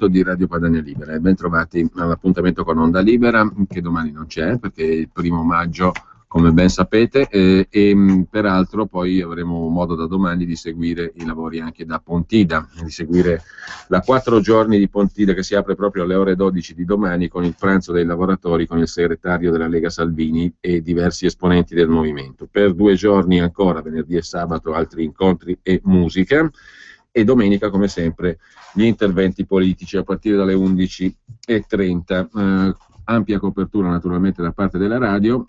di Radio Padania Libera e ben trovati all'appuntamento con Onda Libera, che domani non c'è perché è il 1° maggio, come ben sapete, e peraltro poi avremo modo da domani di seguire i lavori anche da Pontida, di seguire la 4 giorni di Pontida che si apre proprio alle ore 12 di domani con il pranzo dei lavoratori, con il segretario della Lega Salvini e diversi esponenti del movimento. Per 2 giorni ancora, venerdì e sabato, altri incontri e musica, e domenica come sempre gli interventi politici a partire dalle 11:30, ampia copertura naturalmente da parte della radio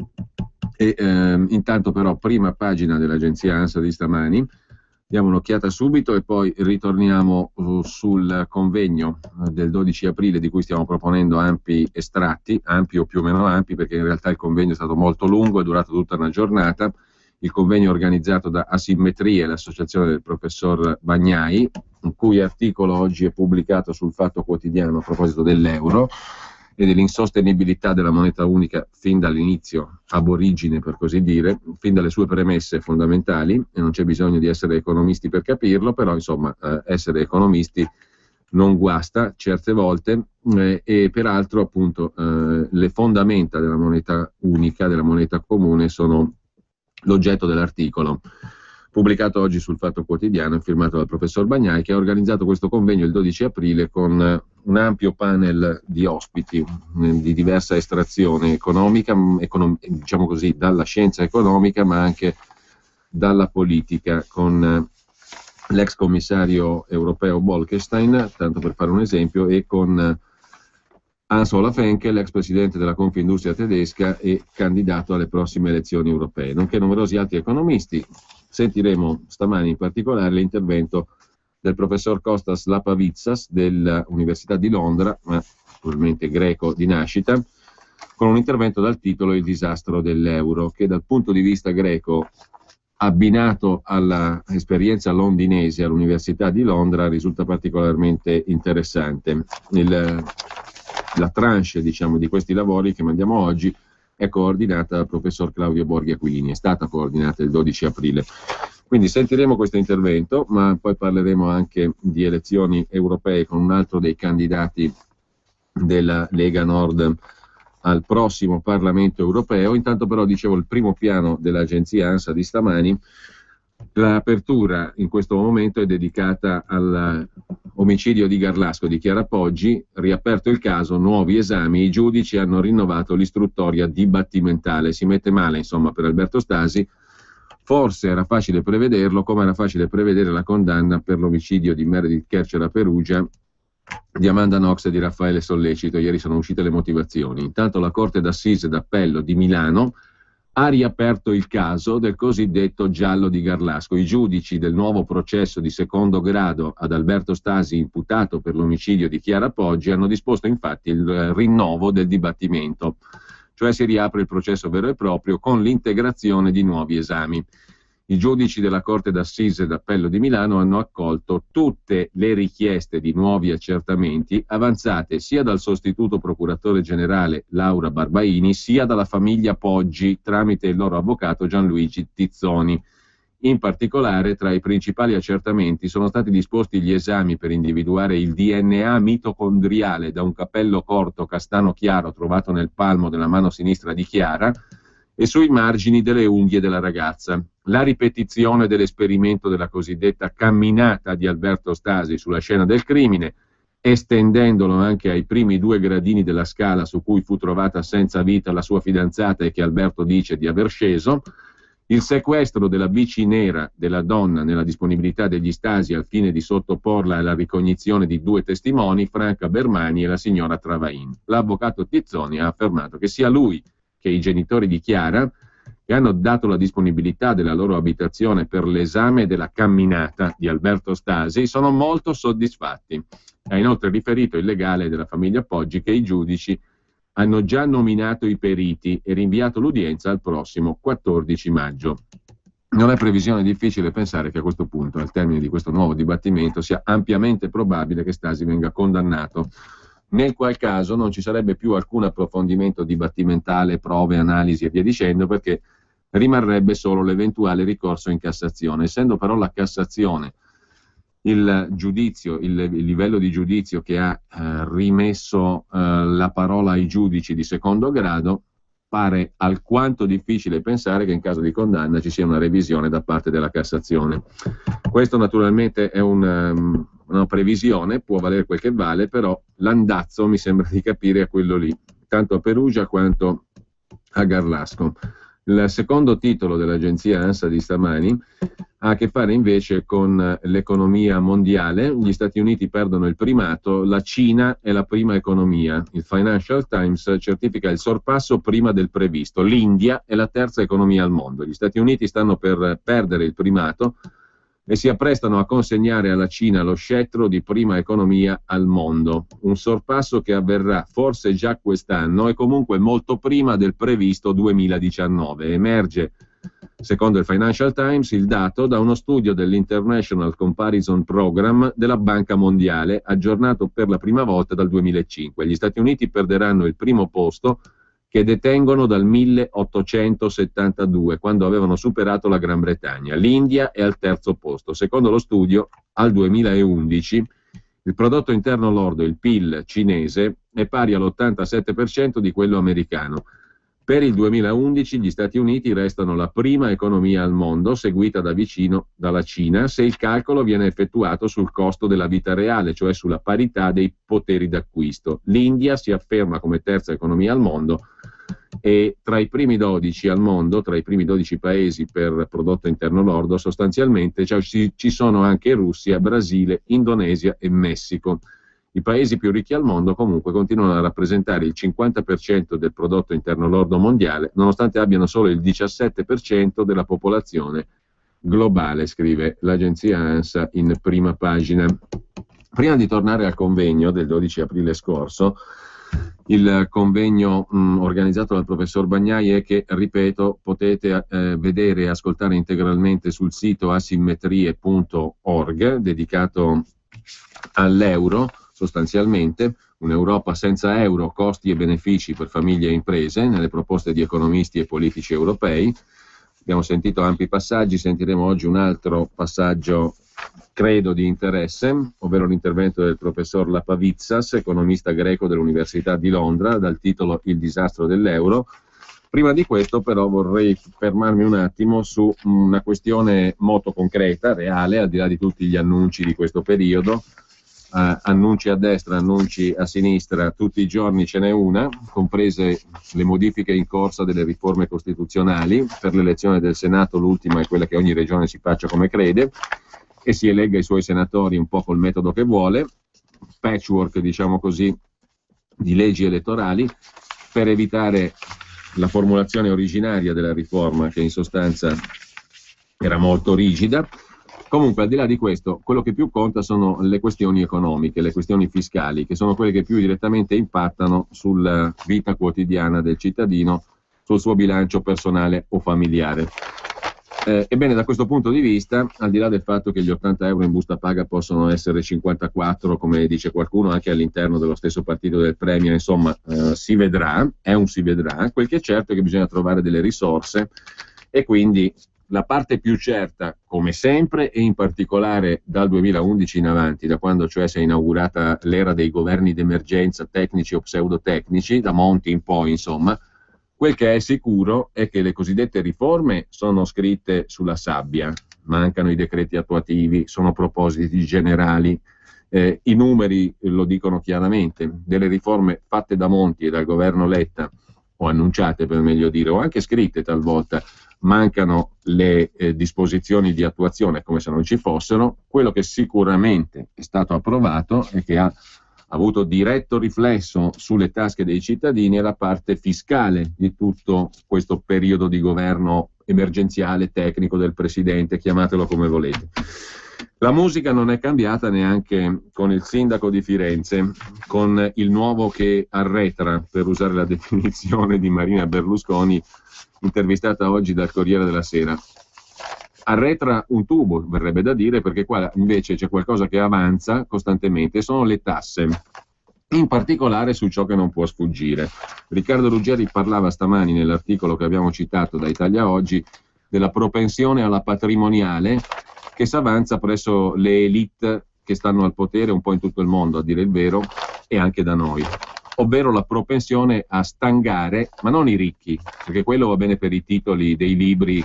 e intanto però prima pagina dell'agenzia ANSA di stamani, diamo un'occhiata subito e poi ritorniamo sul convegno del 12 aprile di cui stiamo proponendo ampi estratti, ampi o più o meno ampi, perché in realtà il convegno è stato molto lungo, è durato tutta una giornata. Il convegno organizzato da Asimmetrie, l'associazione del professor Bagnai, il cui articolo oggi è pubblicato sul Fatto Quotidiano a proposito dell'euro e dell'insostenibilità della moneta unica fin dall'inizio, ab origine per così dire, fin dalle sue premesse fondamentali, e non c'è bisogno di essere economisti per capirlo, però insomma essere economisti non guasta certe volte, e peraltro appunto le fondamenta della moneta unica, della moneta comune, sono l'oggetto dell'articolo pubblicato oggi sul Fatto Quotidiano e firmato dal professor Bagnai, che ha organizzato questo convegno il 12 aprile con un ampio panel di ospiti di diversa estrazione economica, diciamo così, dalla scienza economica ma anche dalla politica, con l'ex commissario europeo Bolkestein, tanto per fare un esempio, e con Hans-Olaf Henkel, ex presidente della Confindustria tedesca e candidato alle prossime elezioni europee, nonché numerosi altri economisti. Sentiremo stamani in particolare l'intervento del professor Kostas Lapavitsas dell'Università di Londra, ma probabilmente greco di nascita, con un intervento dal titolo Il disastro dell'euro, che dal punto di vista greco, abbinato all'esperienza londinese all'Università di Londra, risulta particolarmente interessante. La tranche, diciamo, di questi lavori che mandiamo oggi è coordinata dal professor Claudio Borghi Aquilini, è stata coordinata il 12 aprile. Quindi sentiremo questo intervento, ma poi parleremo anche di elezioni europee con un altro dei candidati della Lega Nord al prossimo Parlamento europeo. Intanto però, dicevo, il primo piano dell'agenzia ANSA di stamani. L'apertura in questo momento è dedicata all'omicidio di Garlasco di Chiara Poggi. Riaperto il caso, nuovi esami, i giudici hanno rinnovato l'istruttoria dibattimentale. Si mette male, insomma, per Alberto Stasi. Forse era facile prevederlo, come era facile prevedere la condanna per l'omicidio di Meredith Kercher a Perugia, di Amanda Knox e di Raffaele Sollecito. Ieri sono uscite le motivazioni. Intanto la Corte d'Assise d'Appello di Milano ha riaperto il caso del cosiddetto giallo di Garlasco. I giudici del nuovo processo di secondo grado ad Alberto Stasi, imputato per l'omicidio di Chiara Poggi, hanno disposto infatti il rinnovo del dibattimento, cioè si riapre il processo vero e proprio con l'integrazione di nuovi esami. I giudici della Corte d'Assise d'Appello di Milano hanno accolto tutte le richieste di nuovi accertamenti avanzate sia dal sostituto procuratore generale Laura Barbaini sia dalla famiglia Poggi tramite il loro avvocato Gianluigi Tizzoni. In particolare, tra i principali accertamenti sono stati disposti gli esami per individuare il DNA mitocondriale da un capello corto castano chiaro trovato nel palmo della mano sinistra di Chiara e sui margini delle unghie della ragazza. La ripetizione dell'esperimento della cosiddetta camminata di Alberto Stasi sulla scena del crimine, estendendolo anche ai primi 2 gradini della scala su cui fu trovata senza vita la sua fidanzata e che Alberto dice di aver sceso, il sequestro della bici nera della donna nella disponibilità degli Stasi al fine di sottoporla alla ricognizione di 2 testimoni, Franca Bermani e la signora Travain. L'avvocato Tizzoni ha affermato che sia lui che i genitori di Chiara, che hanno dato la disponibilità della loro abitazione per l'esame della camminata di Alberto Stasi, sono molto soddisfatti. Ha inoltre riferito il legale della famiglia Poggi che i giudici hanno già nominato i periti e rinviato l'udienza al prossimo 14 maggio. Non è previsione difficile pensare che a questo punto, al termine di questo nuovo dibattimento, sia ampiamente probabile che Stasi venga condannato, nel qual caso non ci sarebbe più alcun approfondimento dibattimentale, prove, analisi e via dicendo, perché rimarrebbe solo l'eventuale ricorso in Cassazione. Essendo però la Cassazione il giudizio, il livello di giudizio che ha rimesso la parola ai giudici di secondo grado, pare alquanto difficile pensare che in caso di condanna ci sia una revisione da parte della Cassazione. Questo naturalmente è una previsione, può valere quel che vale, però l'andazzo mi sembra di capire è quello lì, tanto a Perugia quanto a Garlasco. Il secondo titolo dell'agenzia ANSA di stamani ha a che fare invece con l'economia mondiale. Gli Stati Uniti perdono il primato, la Cina è la prima economia. Il Financial Times certifica il sorpasso prima del previsto. L'India è la terza economia al mondo. Gli Stati Uniti stanno per perdere il primato e si apprestano a consegnare alla Cina lo scettro di prima economia al mondo. Un sorpasso che avverrà forse già quest'anno e comunque molto prima del previsto 2019. Emerge, secondo il Financial Times, il dato da uno studio dell'International Comparison Program della Banca Mondiale, aggiornato per la prima volta dal 2005. Gli Stati Uniti perderanno il primo posto che detengono dal 1872, quando avevano superato la Gran Bretagna. L'India è al terzo posto. Secondo lo studio, al 2011, il prodotto interno lordo, il PIL cinese, è pari all'87% di quello americano. Per il 2011 gli Stati Uniti restano la prima economia al mondo, seguita da vicino dalla Cina, se il calcolo viene effettuato sul costo della vita reale, cioè sulla parità dei poteri d'acquisto. L'India si afferma come terza economia al mondo e tra i primi 12 al mondo, tra i primi 12 paesi per prodotto interno lordo, sostanzialmente ci sono anche Russia, Brasile, Indonesia e Messico. I paesi più ricchi al mondo comunque continuano a rappresentare il 50% del prodotto interno lordo mondiale, nonostante abbiano solo il 17% della popolazione globale, scrive l'agenzia ANSA in prima pagina. Prima di tornare al convegno del 12 aprile scorso, il convegno organizzato dal professor Bagnai che, ripeto, potete vedere e ascoltare integralmente sul sito asimmetrie.org, dedicato all'euro, sostanzialmente un'Europa senza euro, costi e benefici per famiglie e imprese, nelle proposte di economisti e politici europei. Abbiamo sentito ampi passaggi, sentiremo oggi un altro passaggio credo di interesse, ovvero l'intervento del professor Lapavitsas, economista greco dell'Università di Londra, dal titolo Il disastro dell'euro. Prima di questo però vorrei fermarmi un attimo su una questione molto concreta, reale, al di là di tutti gli annunci di questo periodo. Annunci a destra, annunci a sinistra, tutti i giorni ce n'è una, comprese le modifiche in corsa delle riforme costituzionali. Per l'elezione del Senato l'ultima è quella che ogni regione si faccia come crede e si elegga i suoi senatori un po' col metodo che vuole, patchwork diciamo così di leggi elettorali per evitare la formulazione originaria della riforma, che in sostanza era molto rigida. Comunque, al di là di questo, quello che più conta sono le questioni economiche, le questioni fiscali, che sono quelle che più direttamente impattano sulla vita quotidiana del cittadino, sul suo bilancio personale o familiare. Ebbene, da questo punto di vista, al di là del fatto che gli 80 euro in busta paga possono essere 54, come dice qualcuno, anche all'interno dello stesso partito del Premier, insomma, si vedrà, è un si vedrà. Quel che è certo è che bisogna trovare delle risorse e quindi la parte più certa, come sempre, e in particolare dal 2011 in avanti, da quando cioè si è inaugurata l'era dei governi d'emergenza tecnici o pseudotecnici, da Monti in poi, insomma, quel che è sicuro è che le cosiddette riforme sono scritte sulla sabbia, mancano i decreti attuativi, sono propositi generali, i numeri lo dicono chiaramente, delle riforme fatte da Monti e dal governo Letta, o annunciate per meglio dire, o anche scritte talvolta, mancano le disposizioni di attuazione come se non ci fossero. Quello che sicuramente è stato approvato e che ha avuto diretto riflesso sulle tasche dei cittadini è la parte fiscale di tutto questo periodo di governo emergenziale tecnico del Presidente, chiamatelo come volete. La musica non è cambiata neanche con il sindaco di Firenze, con il nuovo che arretra, per usare la definizione di Marina Berlusconi, intervistata oggi dal Corriere della Sera. Arretra un tubo, verrebbe da dire, perché qua invece c'è qualcosa che avanza costantemente, sono le tasse, in particolare su ciò che non può sfuggire. Riccardo Ruggeri parlava stamani nell'articolo che abbiamo citato da Italia Oggi della propensione alla patrimoniale che si avanza presso le elite che stanno al potere un po' in tutto il mondo, a dire il vero, e anche da noi, ovvero la propensione a stangare, ma non i ricchi, perché quello va bene per i titoli dei libri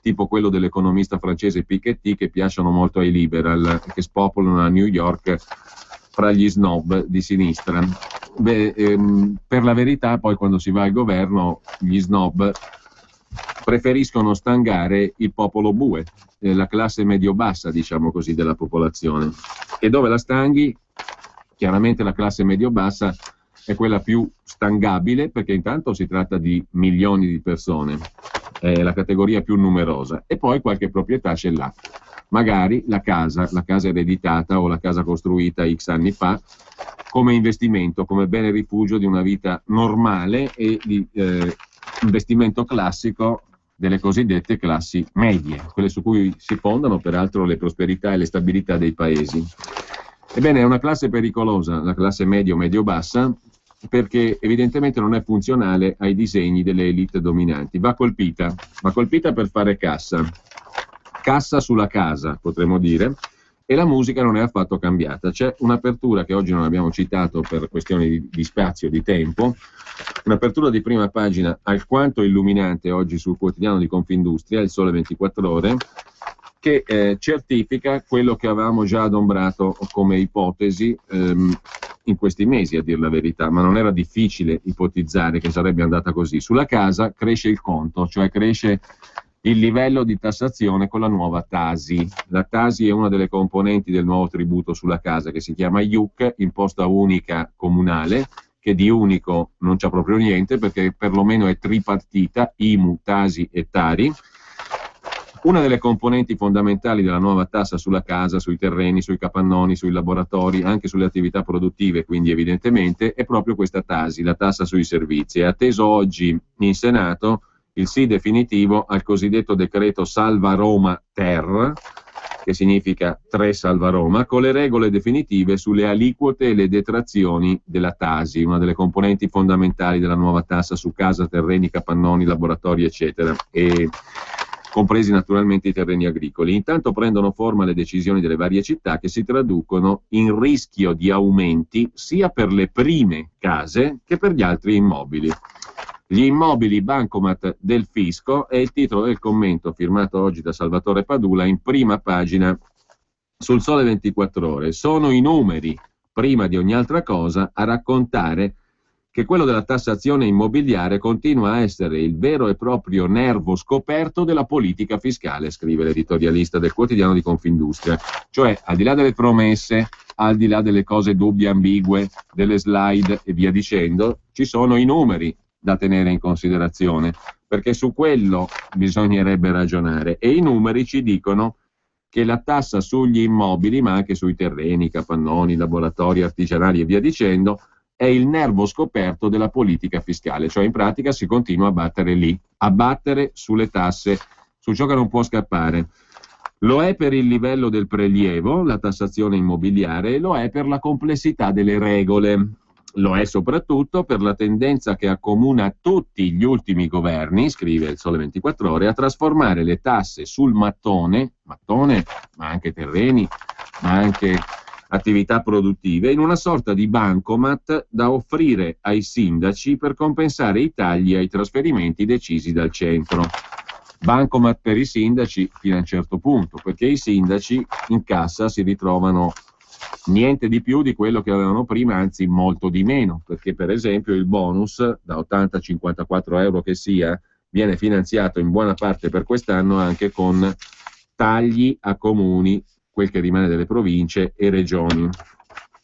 tipo quello dell'economista francese Piketty, che piacciono molto ai liberal, che spopolano a New York fra gli snob di sinistra. Per la verità, poi quando si va al governo, gli snob preferiscono stangare il popolo bue, la classe medio-bassa, diciamo così, della popolazione. E dove la stanghi? Chiaramente la classe medio-bassa è quella più stangabile, perché intanto si tratta di milioni di persone, è la categoria più numerosa, e poi qualche proprietà ce l'ha. Magari la casa ereditata o la casa costruita X anni fa, come investimento, come bene rifugio di una vita normale e di investimento classico delle cosiddette classi medie, quelle su cui si fondano peraltro le prosperità e le stabilità dei paesi. Ebbene, è una classe pericolosa, la classe medio-bassa, perché evidentemente non è funzionale ai disegni delle elite dominanti. Va colpita per fare cassa sulla casa, potremmo dire, e la musica non è affatto cambiata. C'è un'apertura che oggi non abbiamo citato per questioni di spazio, di tempo, un'apertura di prima pagina alquanto illuminante oggi sul quotidiano di Confindustria, Il Sole 24 Ore, che certifica quello che avevamo già adombrato come ipotesi in questi mesi, a dir la verità, ma non era difficile ipotizzare che sarebbe andata così. Sulla casa cresce il conto, cioè cresce il livello di tassazione con la nuova Tasi. La Tasi è una delle componenti del nuovo tributo sulla casa che si chiama IUC, imposta unica comunale, che di unico non c'ha proprio niente perché perlomeno è tripartita, IMU, Tasi e Tari. Una delle componenti fondamentali della nuova tassa sulla casa, sui terreni, sui capannoni, sui laboratori, anche sulle attività produttive, quindi evidentemente, è proprio questa Tasi, la tassa sui servizi. È atteso oggi in Senato il sì definitivo al cosiddetto decreto Salva Roma Ter, che significa 3 Salva Roma, con le regole definitive sulle aliquote e le detrazioni della Tasi, una delle componenti fondamentali della nuova tassa su casa, terreni, capannoni, laboratori, eccetera, e compresi naturalmente i terreni agricoli. Intanto prendono forma le decisioni delle varie città che si traducono in rischio di aumenti sia per le prime case che per gli altri immobili. Gli immobili bancomat del fisco è il titolo del commento firmato oggi da Salvatore Padula in prima pagina sul Sole 24 Ore. Sono i numeri, prima di ogni altra cosa, a raccontare che quello della tassazione immobiliare continua a essere il vero e proprio nervo scoperto della politica fiscale, scrive l'editorialista del quotidiano di Confindustria. Cioè, al di là delle promesse, al di là delle cose dubbie, ambigue, delle slide e via dicendo, ci sono i numeri da tenere in considerazione, perché su quello bisognerebbe ragionare, e i numeri ci dicono che la tassa sugli immobili, ma anche sui terreni, capannoni, laboratori artigianali e via dicendo, è il nervo scoperto della politica fiscale, cioè in pratica si continua a battere lì, a battere sulle tasse, su ciò che non può scappare. Lo è per il livello del prelievo, la tassazione immobiliare, e lo è per la complessità delle regole. Lo è soprattutto per la tendenza che accomuna tutti gli ultimi governi, scrive il Sole 24 Ore, a trasformare le tasse sul mattone, ma anche terreni, ma anche attività produttive, in una sorta di bancomat da offrire ai sindaci per compensare i tagli ai trasferimenti decisi dal centro. Bancomat per i sindaci fino a un certo punto, perché i sindaci in cassa si ritrovano niente di più di quello che avevano prima, anzi molto di meno, perché per esempio il bonus da 80-54 euro che sia viene finanziato in buona parte per quest'anno anche con tagli a comuni, quel che rimane delle province e regioni.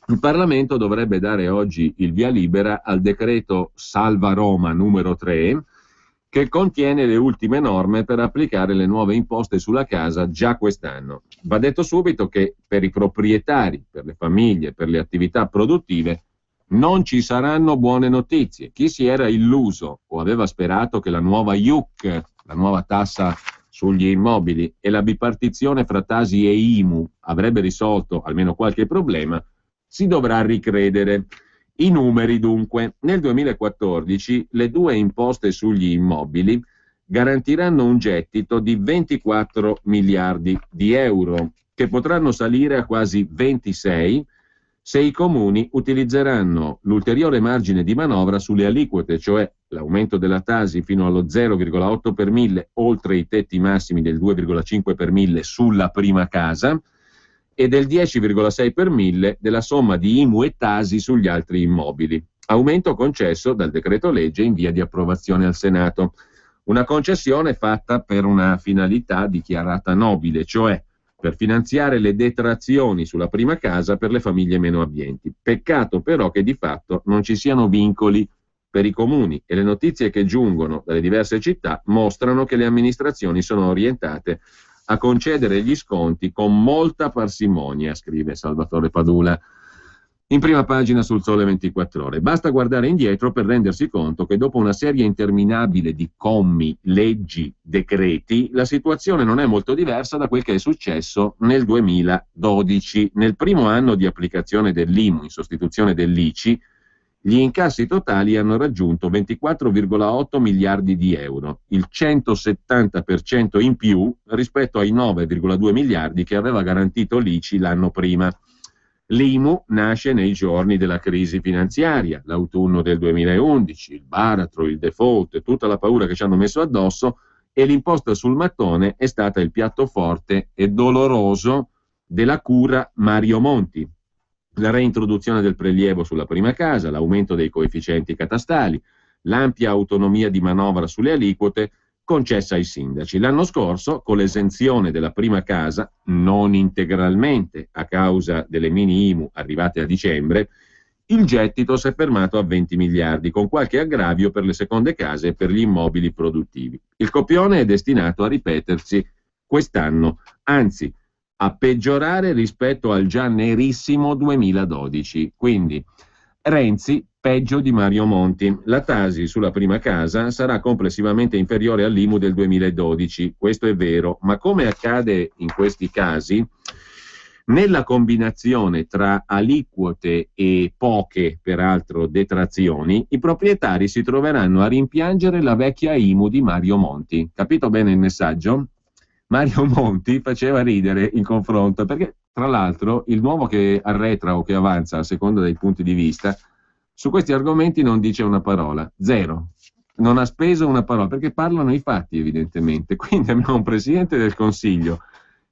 Il Parlamento dovrebbe dare oggi il via libera al decreto Salva Roma numero 3, che contiene le ultime norme per applicare le nuove imposte sulla casa già quest'anno. Va detto subito che per i proprietari, per le famiglie, per le attività produttive non ci saranno buone notizie. Chi si era illuso o aveva sperato che la nuova IUC, la nuova tassa sugli immobili, e la bipartizione fra Tasi e IMU avrebbe risolto almeno qualche problema, si dovrà ricredere. I numeri dunque: nel 2014 le due imposte sugli immobili garantiranno un gettito di 24 miliardi di euro, che potranno salire a quasi 26 se i comuni utilizzeranno l'ulteriore margine di manovra sulle aliquote, cioè l'aumento della Tasi fino allo 0,8 per mille, oltre i tetti massimi del 2,5 per mille sulla prima casa, e del 10,6 per mille della somma di IMU e Tasi sugli altri immobili. Aumento concesso dal decreto legge in via di approvazione al Senato. Una concessione fatta per una finalità dichiarata nobile, cioè per finanziare le detrazioni sulla prima casa per le famiglie meno abbienti. Peccato però che di fatto non ci siano vincoli per i comuni, e le notizie che giungono dalle diverse città mostrano che le amministrazioni sono orientate a concedere gli sconti con molta parsimonia, scrive Salvatore Padula in prima pagina sul Sole 24 Ore. Basta guardare indietro per rendersi conto che dopo una serie interminabile di commi, leggi, decreti, la situazione non è molto diversa da quel che è successo nel 2012. Nel primo anno di applicazione dell'IMU in sostituzione dell'ICI, gli incassi totali hanno raggiunto 24,8 miliardi di euro, il 170% in più rispetto ai 9,2 miliardi che aveva garantito l'ICI l'anno prima. L'IMU nasce nei giorni della crisi finanziaria, l'autunno del 2011, il baratro, il default, tutta la paura che ci hanno messo addosso, e l'imposta sul mattone è stata il piatto forte e doloroso della cura Mario Monti. La reintroduzione del prelievo sulla prima casa, l'aumento dei coefficienti catastali, l'ampia autonomia di manovra sulle aliquote concessa ai sindaci. L'anno scorso, con l'esenzione della prima casa, non integralmente a causa delle mini IMU arrivate a dicembre, il gettito si è fermato a 20 miliardi, con qualche aggravio per le seconde case e per gli immobili produttivi. Il copione è destinato a ripetersi quest'anno, anzi a peggiorare rispetto al già nerissimo 2012. Quindi Renzi peggio di Mario Monti. La Tasi sulla prima casa sarà complessivamente inferiore all'IMU del 2012, questo è vero, ma come accade in questi casi, nella combinazione tra aliquote e poche, peraltro, detrazioni, i proprietari si troveranno a rimpiangere la vecchia IMU di Mario Monti. Capito bene il messaggio? Mario Monti faceva ridere il confronto, perché tra l'altro il nuovo che arretra o che avanza a seconda dei punti di vista su questi argomenti non dice una parola, zero, non ha speso una parola, perché parlano i fatti evidentemente. Quindi abbiamo un Presidente del Consiglio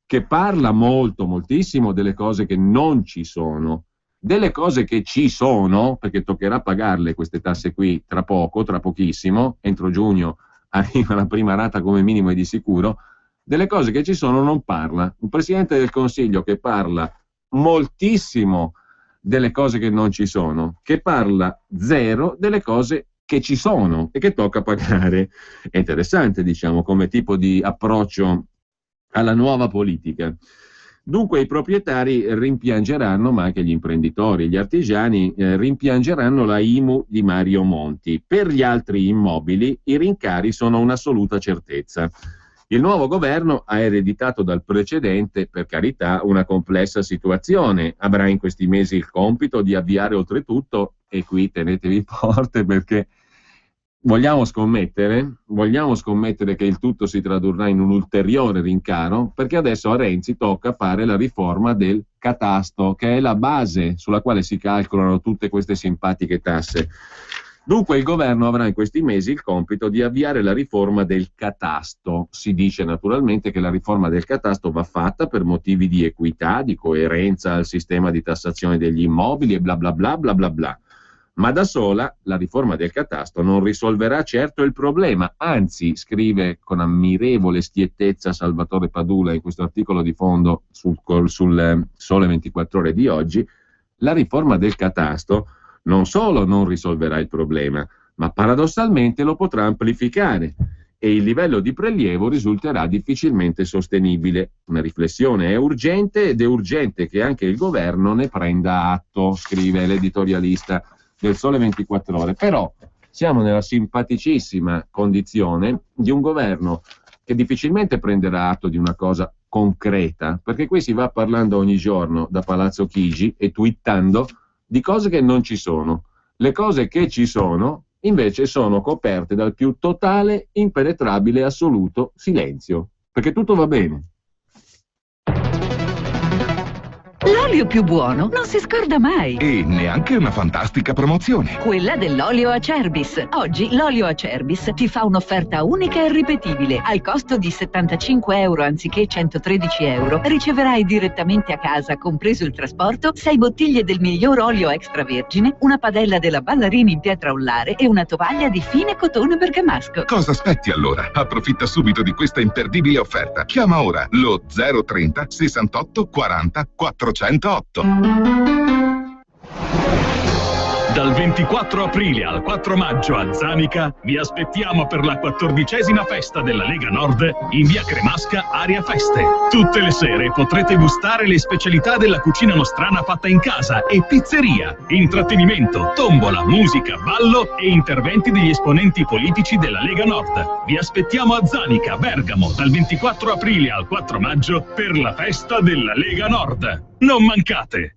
che parla moltissimo delle cose che non ci sono, delle cose che ci sono, perché toccherà pagarle queste tasse qui tra poco, tra pochissimo, entro giugno arriva la prima rata come minimo e di sicuro. Delle cose che ci sono non parla. Un Presidente del Consiglio che parla moltissimo delle cose che non ci sono, che parla zero delle cose che ci sono e che tocca pagare. È interessante, diciamo, come tipo di approccio alla nuova politica. Dunque i proprietari rimpiangeranno, ma anche gli imprenditori, gli artigiani rimpiangeranno la IMU di Mario Monti. Per gli altri immobili i rincari sono un'assoluta certezza. Il nuovo governo ha ereditato dal precedente, per carità, una complessa situazione. Avrà in questi mesi il compito di avviare oltretutto, e qui tenetevi forte perché vogliamo scommettere che il tutto si tradurrà in un ulteriore rincaro, perché adesso a Renzi tocca fare la riforma del catasto, che è la base sulla quale si calcolano tutte queste simpatiche tasse. Dunque il governo avrà in questi mesi il compito di avviare la riforma del catasto. Si dice naturalmente che la riforma del catasto va fatta per motivi di equità, di coerenza al sistema di tassazione degli immobili e bla bla bla bla bla bla. Ma da sola la riforma del catasto non risolverà certo il problema, anzi, scrive con ammirevole schiettezza Salvatore Padula in questo articolo di fondo sul Sole 24 Ore di oggi, la riforma del catasto non solo non risolverà il problema, ma paradossalmente lo potrà amplificare e il livello di prelievo risulterà difficilmente sostenibile. Una riflessione è urgente ed è urgente che anche il governo ne prenda atto, scrive l'editorialista del Sole 24 Ore. Però siamo nella simpaticissima condizione di un governo che difficilmente prenderà atto di una cosa concreta, perché qui si va parlando ogni giorno da Palazzo Chigi e twittando di cose che non ci sono. Le cose che ci sono invece sono coperte dal più totale, impenetrabile e assoluto silenzio, perché tutto va bene. L'olio più buono non si scorda mai. E neanche una fantastica promozione. Quella dell'olio Acerbis. Oggi l'olio Acerbis ti fa un'offerta unica e ripetibile. Al costo di 75 euro anziché 113 euro, riceverai direttamente a casa, compreso il trasporto, 6 bottiglie del miglior olio extravergine, una padella della Ballarini in pietra ullare e una tovaglia di fine cotone bergamasco. Cosa aspetti allora? Approfitta subito di questa imperdibile offerta. Chiama ora lo 030 68 40 408. Dal 24 aprile al 4 maggio a Zanica vi aspettiamo per la 14ª festa della Lega Nord in via Cremasca, area feste. Tutte le sere potrete gustare le specialità della cucina nostrana fatta in casa e pizzeria, intrattenimento, tombola, musica, ballo e interventi degli esponenti politici della Lega Nord. Vi aspettiamo a Zanica, Bergamo, dal 24 aprile al 4 maggio per la festa della Lega Nord. Non mancate!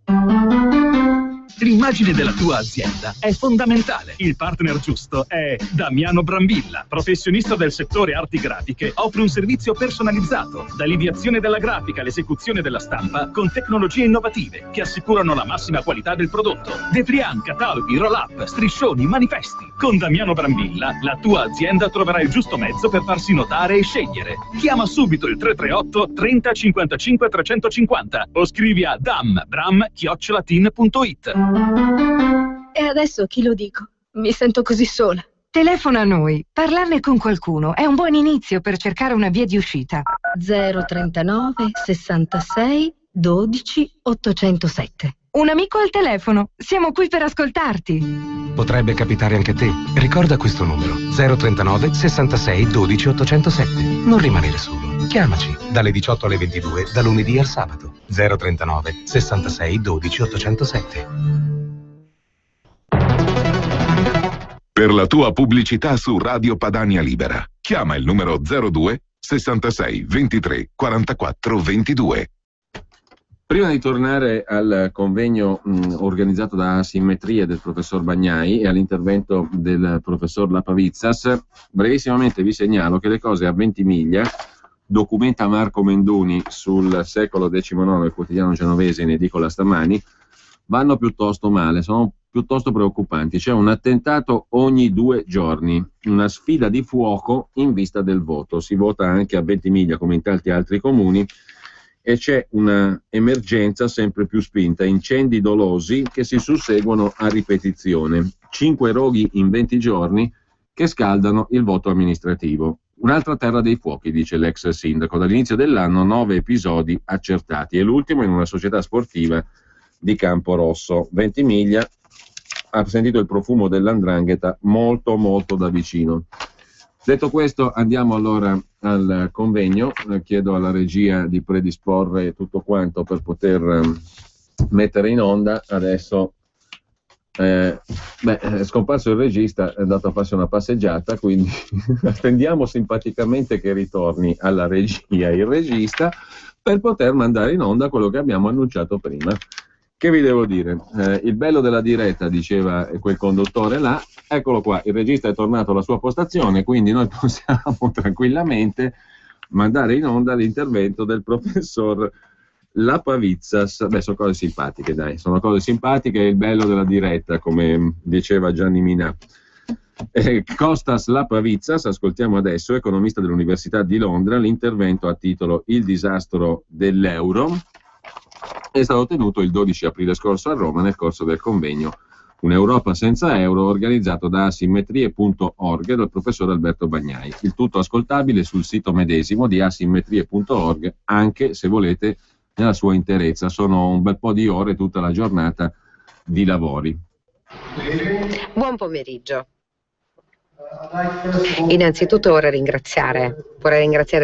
L'immagine della tua azienda è fondamentale. Il partner giusto è Damiano Brambilla, professionista del settore arti grafiche, offre un servizio personalizzato, dall'ideazione della grafica all'esecuzione della stampa con tecnologie innovative che assicurano la massima qualità del prodotto. Dépliant, cataloghi, roll-up, striscioni, manifesti. Con Damiano Brambilla la tua azienda troverà il giusto mezzo per farsi notare e scegliere. Chiama subito il 338 30 55 350 o scrivi a dambram@tin.it. E adesso chi lo dico? Mi sento così sola. Telefona a noi. Parlarne con qualcuno è un buon inizio per cercare una via di uscita. 039 66 12 807. Un amico al telefono. Siamo qui per ascoltarti. Potrebbe capitare anche a te. Ricorda questo numero: 039 66 12 807. Non rimanere solo. Chiamaci dalle 18 alle 22, da lunedì al sabato. 039 66 12 807. Per la tua pubblicità su Radio Padania Libera, chiama il numero 02 66 23 44 22. Prima di tornare al convegno organizzato da Asimmetrie del professor Bagnai e all'intervento del professor Lapavitsas, brevissimamente vi segnalo che le cose a Ventimiglia, documenta Marco Menduni sul Secolo XIX, il quotidiano genovese in edicola stamani, vanno piuttosto male, sono piuttosto preoccupanti. C'è un attentato ogni 2 giorni, una sfida di fuoco in vista del voto. Si vota anche a Ventimiglia come in tanti altri comuni e c'è una emergenza sempre più spinta, incendi dolosi che si susseguono a ripetizione, 5 roghi in 20 giorni che scaldano il voto amministrativo. Un'altra terra dei fuochi, dice l'ex sindaco. Dall'inizio dell'anno 9 episodi accertati e l'ultimo in una società sportiva di Camporosso. Ventimiglia ha sentito il profumo dell''ndrangheta molto molto da vicino. Detto questo, andiamo allora al convegno. Chiedo alla regia di predisporre tutto quanto per poter mettere in onda. Adesso è scomparso il regista, è andato a farsi una passeggiata, quindi attendiamo simpaticamente che ritorni alla regia il regista per poter mandare in onda quello che abbiamo annunciato prima. Che vi devo dire? Il bello della diretta, diceva quel conduttore là, eccolo qua, il regista è tornato alla sua postazione, quindi noi possiamo tranquillamente mandare in onda l'intervento del professor Lapavitsas. Beh, sono cose simpatiche, dai, sono cose simpatiche, è il bello della diretta, come diceva Gianni Minà. Kostas Lapavitsas, ascoltiamo adesso, economista dell'Università di Londra, l'intervento a titolo Il disastro dell'euro. È stato tenuto il 12 aprile scorso a Roma nel corso del convegno Un'Europa senza euro, organizzato da asimmetrie.org dal professor Alberto Bagnai. Il tutto ascoltabile sul sito medesimo di asimmetrie.org, anche se volete nella sua interezza. Sono un bel po' di ore, tutta la giornata di lavori. Buon pomeriggio. Innanzitutto vorrei ringraziare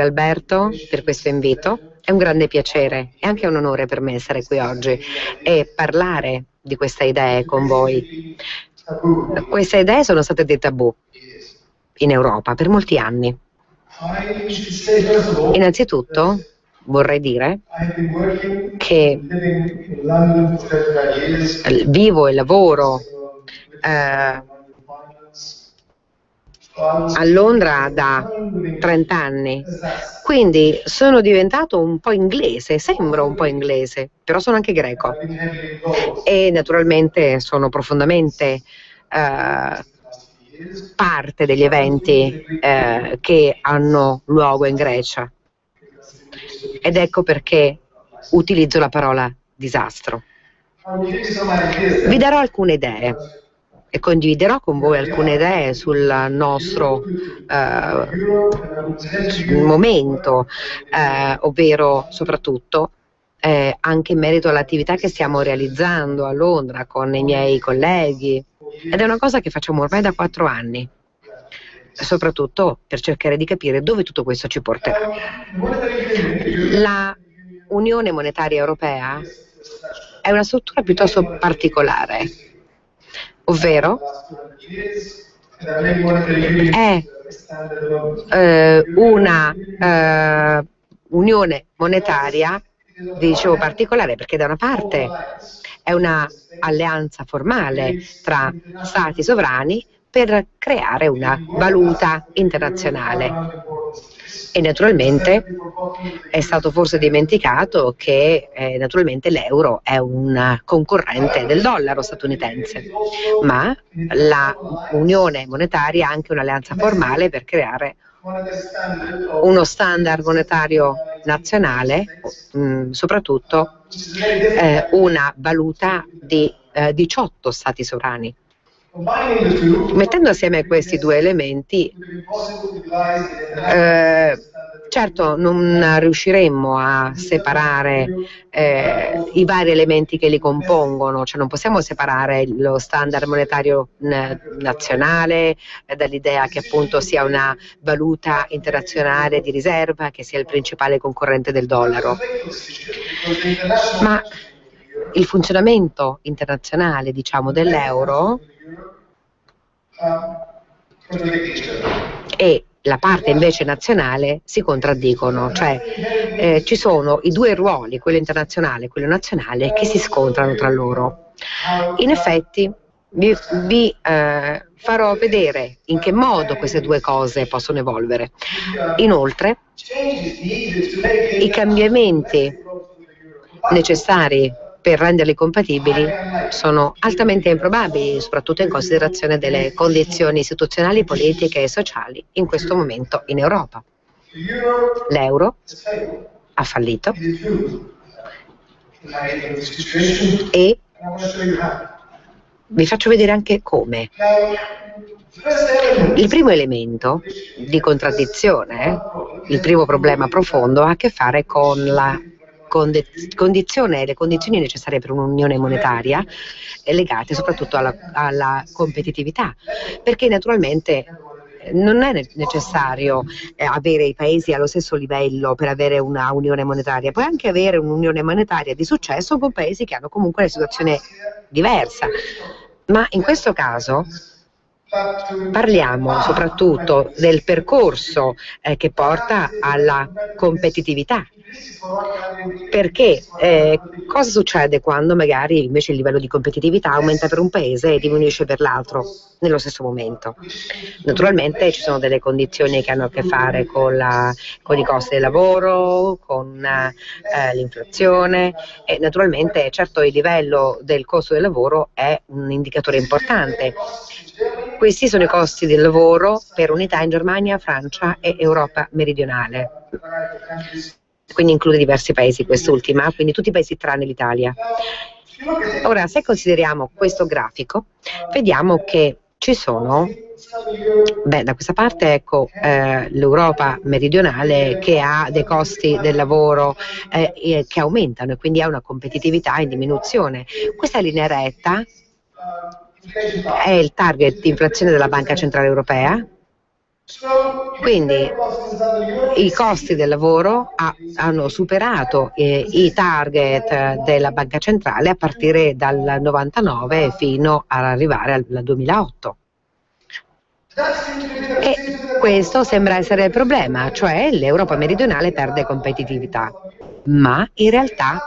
Alberto per questo invito. È un grande piacere e anche un onore per me essere qui oggi e parlare di queste idee con voi. Queste idee sono state dei tabù in Europa per molti anni. Innanzitutto vorrei dire che vivo e lavoro a Londra da 30 anni, quindi sono diventato un po' inglese, sembro un po' inglese, però sono anche greco e naturalmente sono profondamente parte degli eventi che hanno luogo in Grecia, ed ecco perché utilizzo la parola disastro. Vi darò alcune idee e condividerò con voi alcune idee sul nostro momento, ovvero soprattutto anche in merito all'attività che stiamo realizzando a Londra con i miei colleghi, ed è una cosa che facciamo ormai da 4 anni, soprattutto per cercare di capire dove tutto questo ci porterà. La Unione Monetaria Europea è una struttura piuttosto particolare, ovvero è una unione monetaria, vi dicevo, particolare perché da una parte è una alleanza formale tra stati sovrani per creare una valuta internazionale. E naturalmente è stato forse dimenticato che naturalmente l'euro è un concorrente del dollaro statunitense, ma la Unione Monetaria è anche un'alleanza formale per creare uno standard monetario nazionale, soprattutto una valuta di 18 stati sovrani. Mettendo assieme questi due elementi, certo non riusciremmo a separare i vari elementi che li compongono, cioè non possiamo separare lo standard monetario nazionale dall'idea che appunto sia una valuta internazionale di riserva, che sia il principale concorrente del dollaro. Ma il funzionamento internazionale, diciamo, dell'euro e la parte invece nazionale si contraddicono, cioè ci sono i due ruoli, quello internazionale e quello nazionale, che si scontrano tra loro. In effetti vi farò vedere in che modo queste due cose possono evolvere. Inoltre, i cambiamenti necessari per renderli compatibili sono altamente improbabili, soprattutto in considerazione delle condizioni istituzionali, politiche e sociali in questo momento in Europa. L'euro ha fallito e vi faccio vedere anche come. Il primo elemento di contraddizione, il primo problema profondo, ha a che fare con la condizione, le condizioni necessarie per un'unione monetaria legate soprattutto alla competitività, perché naturalmente non è necessario avere i paesi allo stesso livello per avere una unione monetaria, puoi anche avere un'unione monetaria di successo con paesi che hanno comunque una situazione diversa, ma in questo caso parliamo soprattutto del percorso che porta alla competitività. Perché cosa succede quando magari invece il livello di competitività aumenta per un paese e diminuisce per l'altro nello stesso momento? Naturalmente ci sono delle condizioni che hanno a che fare con i costi del lavoro, con l'inflazione e naturalmente certo il livello del costo del lavoro è un indicatore importante. Questi sono i costi del lavoro per unità in Germania, Francia e Europa meridionale. Quindi include diversi paesi quest'ultima, quindi tutti i paesi tranne l'Italia. Ora, se consideriamo questo grafico, vediamo che ci sono, da questa parte ecco l'Europa meridionale che ha dei costi del lavoro che aumentano e quindi ha una competitività in diminuzione. Questa linea retta è il target di inflazione della Banca Centrale Europea. Quindi i costi del lavoro hanno superato i target della Banca Centrale a partire dal 99 fino ad arrivare al 2008. E questo sembra essere il problema, cioè l'Europa meridionale perde competitività. Ma in realtà,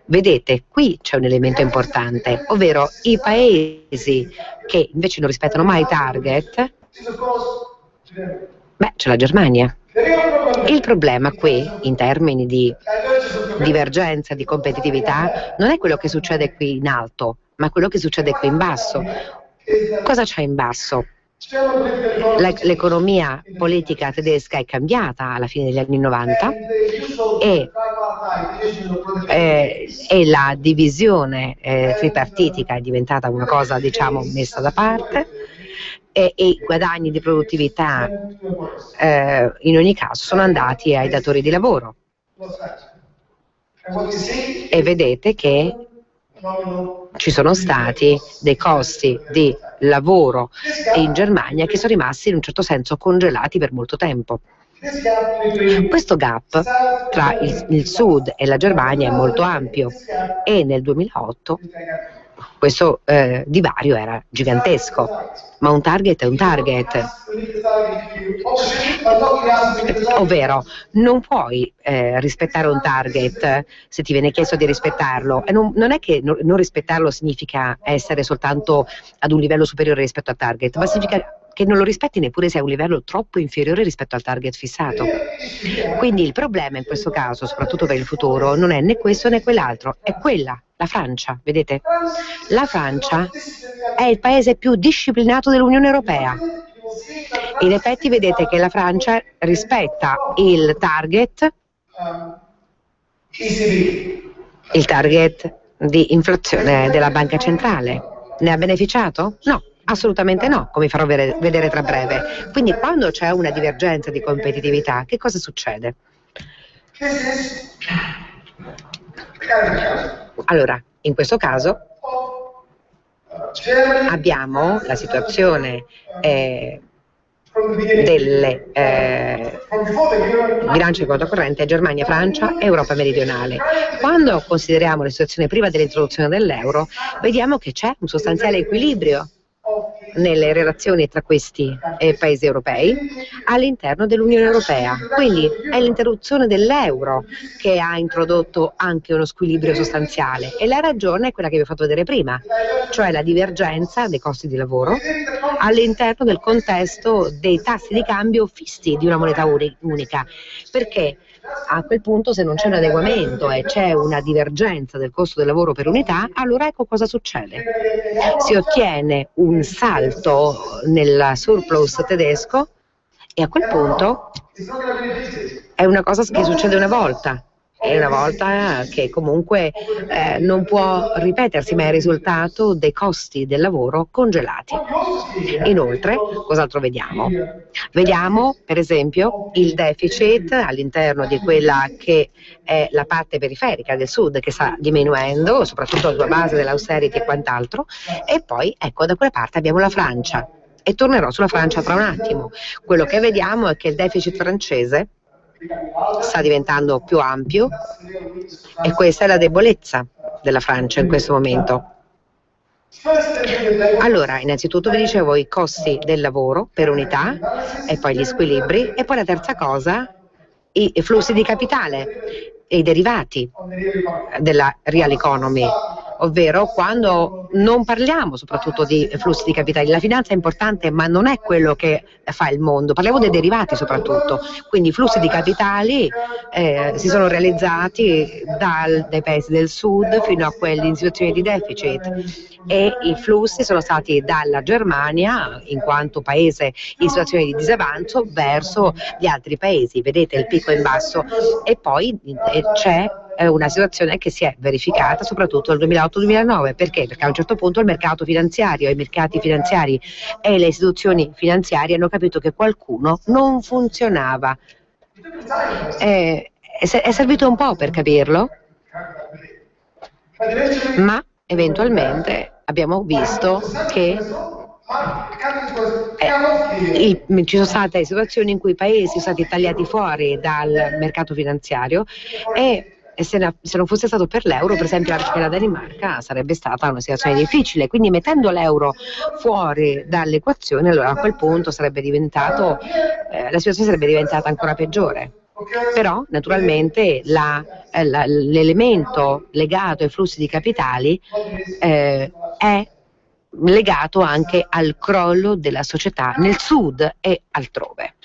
vedete, qui c'è un elemento importante, ovvero i paesi che invece non rispettano mai i target Beh, c'è la Germania. Il problema qui, in termini di divergenza, di competitività, non è quello che succede qui in alto, ma quello che succede qui in basso. Cosa c'è in basso? L'economia politica tedesca è cambiata alla fine degli anni 90 e la divisione tripartitica è diventata una cosa, diciamo, messa da parte, e i guadagni di produttività in ogni caso sono andati ai datori di lavoro. E vedete che ci sono stati dei costi di lavoro in Germania che sono rimasti in un certo senso congelati per molto tempo. Questo gap tra il Sud e la Germania è molto ampio e nel 2008 questo divario era gigantesco, ma un target è un target, ovvero non puoi rispettare un target se ti viene chiesto di rispettarlo, e non è che non rispettarlo significa essere soltanto ad un livello superiore rispetto al target, ma significa che non lo rispetti neppure se è un livello troppo inferiore rispetto al target fissato. Quindi il problema in questo caso, soprattutto per il futuro, non è né questo né quell'altro, è quella, la Francia, vedete? La Francia è il paese più disciplinato dell'Unione Europea. In effetti vedete che la Francia rispetta il target di inflazione della Banca Centrale. Ne ha beneficiato? No. Assolutamente no, come farò vedere tra breve. Quindi quando c'è una divergenza di competitività, che cosa succede? Allora, in questo caso abbiamo la situazione delle bilanci di conto corrente Germania, Francia e Europa meridionale. Quando consideriamo la situazione prima dell'introduzione dell'euro, vediamo che c'è un sostanziale equilibrio nelle relazioni tra questi paesi europei all'interno dell'Unione Europea. Quindi è l'introduzione dell'euro che ha introdotto anche uno squilibrio sostanziale, e la ragione è quella che vi ho fatto vedere prima, cioè la divergenza dei costi di lavoro all'interno del contesto dei tassi di cambio fissi di una moneta unica, perché a quel punto, se non c'è un adeguamento e c'è una divergenza del costo del lavoro per unità, allora ecco cosa succede. Si ottiene un salto nel surplus tedesco e a quel punto è una cosa che succede una volta. È una volta che comunque non può ripetersi, ma è il risultato dei costi del lavoro congelati. Inoltre, cos'altro vediamo? Vediamo, per esempio, il deficit all'interno di quella che è la parte periferica del Sud, che sta diminuendo, soprattutto sulla base dell'austerity e quant'altro, e poi, ecco, da quella parte abbiamo la Francia. E tornerò sulla Francia tra un attimo. Quello che vediamo è che il deficit francese sta diventando più ampio e questa è la debolezza della Francia in questo momento. Allora, innanzitutto vi dicevo i costi del lavoro per unità e poi gli squilibri, e poi la terza cosa, i flussi di capitale e i derivati della real economy, ovvero quando non parliamo soprattutto di flussi di capitali. La finanza è importante, ma non è quello che fa il mondo, parliamo dei derivati soprattutto. Quindi i flussi di capitali si sono realizzati dai paesi del sud fino a quelli in situazione di deficit, e i flussi sono stati dalla Germania, in quanto paese in situazione di disavanzo, verso gli altri paesi. Vedete il picco in basso, e poi c'è una situazione che si è verificata soprattutto nel 2008-2009. Perché? Perché a un certo punto il mercato finanziario, i mercati finanziari e le istituzioni finanziarie hanno capito che qualcuno non funzionava. È servito un po' per capirlo, ma eventualmente abbiamo visto che ci sono state situazioni in cui i paesi sono stati tagliati fuori dal mercato finanziario, e se non fosse stato per l'euro, per esempio anche la Danimarca sarebbe stata una situazione difficile. Quindi mettendo l'euro fuori dall'equazione, allora a quel punto sarebbe diventato la situazione sarebbe diventata ancora peggiore. Però naturalmente l'elemento legato ai flussi di capitali è legato anche al crollo della società nel sud e altrove.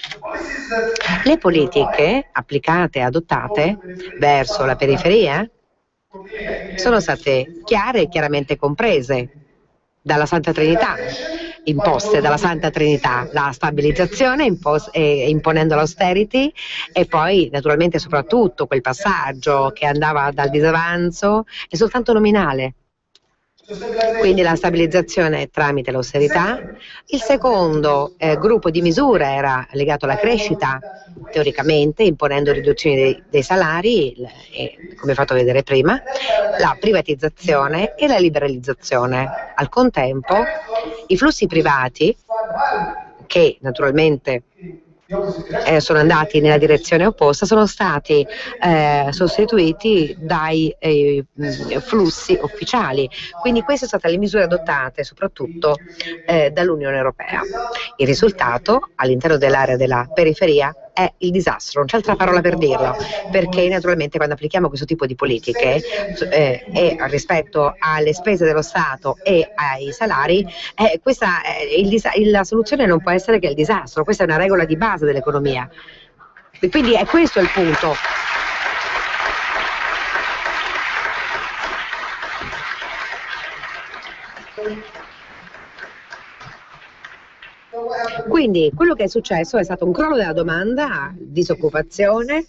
Le politiche applicate e adottate verso la periferia sono state chiare e chiaramente comprese dalla Santa Trinità, imposte dalla Santa Trinità, la stabilizzazione imponendo l'austerity e poi naturalmente soprattutto quel passaggio che andava dal disavanzo è soltanto nominale. Quindi la stabilizzazione tramite l'austerità. Il secondo gruppo di misure era legato alla crescita, teoricamente imponendo riduzioni dei salari, come fatto vedere prima, la privatizzazione e la liberalizzazione. Al contempo i flussi privati, che naturalmente sono andati nella direzione opposta, sono stati sostituiti dai flussi ufficiali. Quindi queste sono state le misure adottate soprattutto dall'Unione Europea. Il risultato all'interno dell'area della periferia è il disastro, non c'è altra parola per dirlo, perché naturalmente quando applichiamo questo tipo di politiche e rispetto alle spese dello Stato e ai salari, la soluzione non può essere che il disastro. Questa è una regola di base dell'economia. E quindi è questo il punto. Quindi quello che è successo è stato un crollo della domanda, disoccupazione,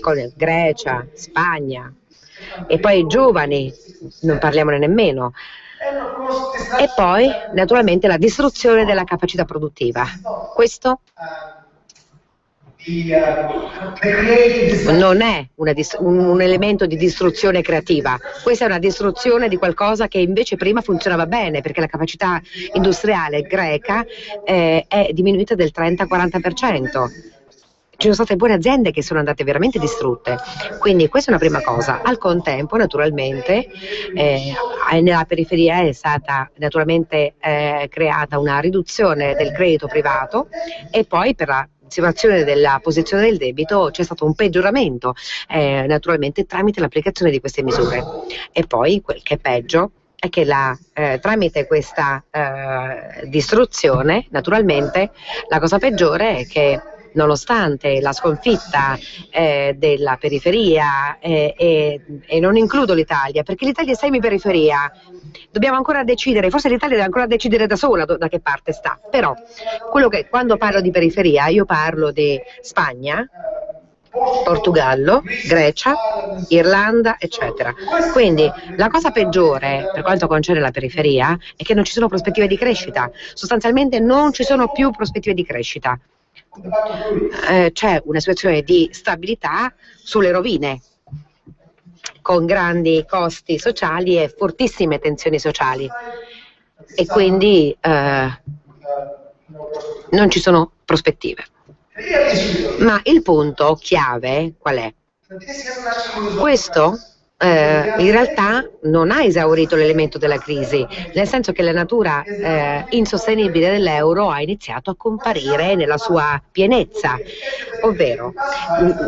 con Grecia, Spagna, e poi i giovani, non parliamone nemmeno, e poi naturalmente la distruzione della capacità produttiva. Questo non è un elemento di distruzione creativa, questa è una distruzione di qualcosa che invece prima funzionava bene, perché la capacità industriale greca è diminuita del 30-40%. Ci sono state buone aziende che sono andate veramente distrutte, quindi questa è una prima cosa. Al contempo naturalmente nella periferia è stata naturalmente creata una riduzione del credito privato e poi per la situazione della posizione del debito c'è stato un peggioramento naturalmente tramite l'applicazione di queste misure. E poi quel che è peggio è che tramite questa distruzione naturalmente la cosa peggiore è che nonostante la sconfitta della periferia e non includo l'Italia, perché l'Italia è semi-periferia, dobbiamo ancora decidere, forse l'Italia deve ancora decidere da sola da che parte sta, però quando parlo di periferia io parlo di Spagna, Portogallo, Grecia, Irlanda, eccetera. Quindi la cosa peggiore per quanto concerne la periferia è che non ci sono prospettive di crescita, sostanzialmente non ci sono più prospettive di crescita. C'è una situazione di stabilità sulle rovine, con grandi costi sociali e fortissime tensioni sociali, e quindi non ci sono prospettive. Ma il punto chiave qual è? Questo in realtà non ha esaurito l'elemento della crisi, nel senso che la natura insostenibile dell'euro ha iniziato a comparire nella sua pienezza, ovvero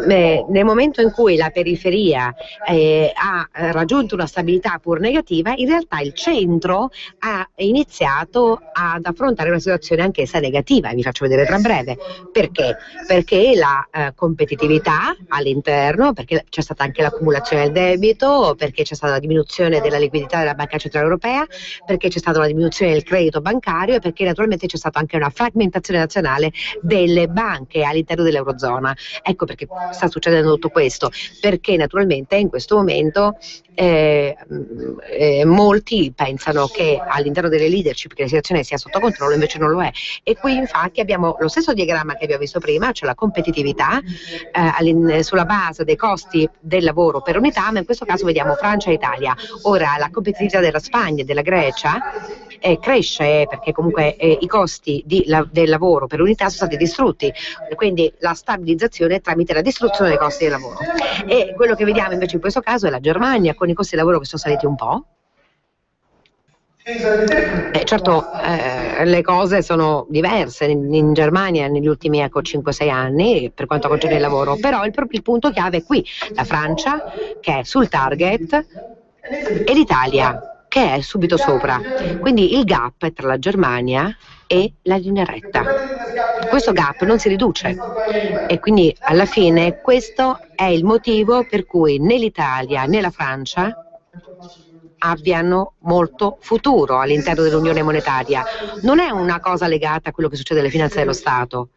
nel momento in cui la periferia ha raggiunto una stabilità pur negativa, in realtà il centro ha iniziato ad affrontare una situazione anch'essa negativa, e vi faccio vedere tra breve. Perché? Perché la competitività all'interno, perché c'è stata anche l'accumulazione del debito, perché c'è stata la diminuzione della liquidità della Banca Centrale Europea, perché c'è stata una diminuzione del credito bancario e perché naturalmente c'è stata anche una frammentazione nazionale delle banche all'interno dell'Eurozona. Ecco perché sta succedendo tutto questo, perché naturalmente in questo momento molti pensano che all'interno delle leadership che la situazione sia sotto controllo, invece non lo è. E qui infatti abbiamo lo stesso diagramma che abbiamo visto prima, cioè la competitività sulla base dei costi del lavoro per unità, ma in questo caso vediamo Francia e Italia. Ora la competitività della Spagna e della Grecia cresce perché comunque i costi del lavoro per unità sono stati distrutti, quindi la stabilizzazione tramite la distruzione dei costi del lavoro. E quello che vediamo invece in questo caso è la Germania, con i costi di lavoro che sono saliti un po'. Certo, le cose sono diverse in Germania negli ultimi 5-6 anni per quanto concerne il lavoro, però il punto chiave è qui, la Francia che è sul target e l'Italia che è subito sopra. Quindi il gap è tra la Germania e la linea retta. Questo gap non si riduce e quindi alla fine questo è il motivo per cui né l'Italia né la Francia abbiano molto futuro all'interno dell'Unione Monetaria. Non è una cosa legata a quello che succede alle finanze dello Stato,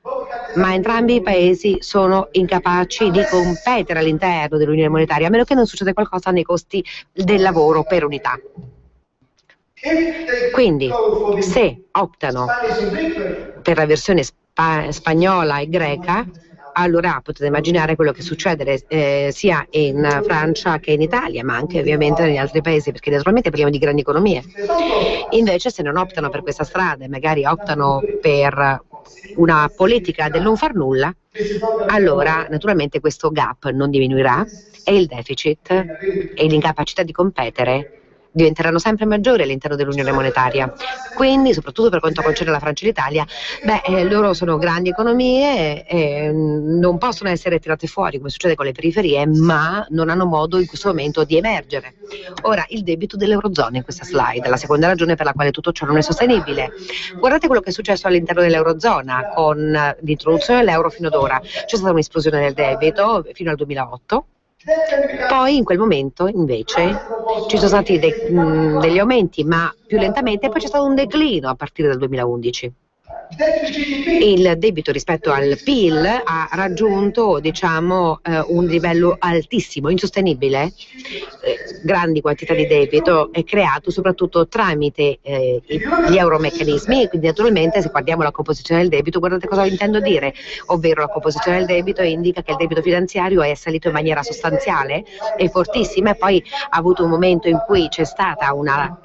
ma entrambi i paesi sono incapaci di competere all'interno dell'Unione Monetaria, a meno che non succeda qualcosa nei costi del lavoro per unità. Quindi, se optano per la versione spagnola e greca, allora potete immaginare quello che succede sia in Francia che in Italia, ma anche ovviamente negli altri paesi, perché naturalmente parliamo di grandi economie. Invece, se non optano per questa strada e magari optano per una politica del non far nulla, allora naturalmente questo gap non diminuirà e il deficit e l'incapacità di competere diventeranno sempre maggiori all'interno dell'Unione Monetaria. Quindi, soprattutto per quanto concerne la Francia e l'Italia, loro sono grandi economie e non possono essere tirate fuori come succede con le periferie, ma non hanno modo in questo momento di emergere. Ora, il debito dell'Eurozona in questa slide, la seconda ragione per la quale tutto ciò non è sostenibile. Guardate quello che è successo all'interno dell'Eurozona con l'introduzione dell'euro fino ad ora. C'è stata un'esplosione del debito fino al 2008. Poi in quel momento invece ci sono stati degli aumenti, ma più lentamente, poi c'è stato un declino a partire dal 2011. Il debito rispetto al PIL ha raggiunto un livello altissimo, insostenibile. Grandi quantità di debito è creato soprattutto tramite gli euromeccanismi, e quindi naturalmente se guardiamo la composizione del debito, guardate cosa intendo dire, ovvero la composizione del debito indica che il debito finanziario è salito in maniera sostanziale e fortissima, e poi ha avuto un momento in cui c'è stata una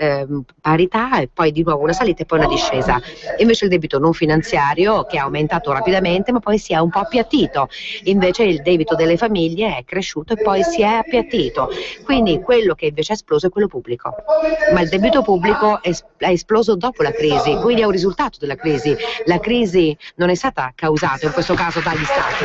parità e poi di nuovo una salita e poi una discesa. Invece il debito non finanziario, che è aumentato rapidamente ma poi si è un po' appiattito, invece il debito delle famiglie è cresciuto e poi si è appiattito, quindi quello che invece è esploso è quello pubblico, ma il debito pubblico è esploso dopo la crisi, quindi è un risultato della crisi. La crisi non è stata causata in questo caso dagli stati.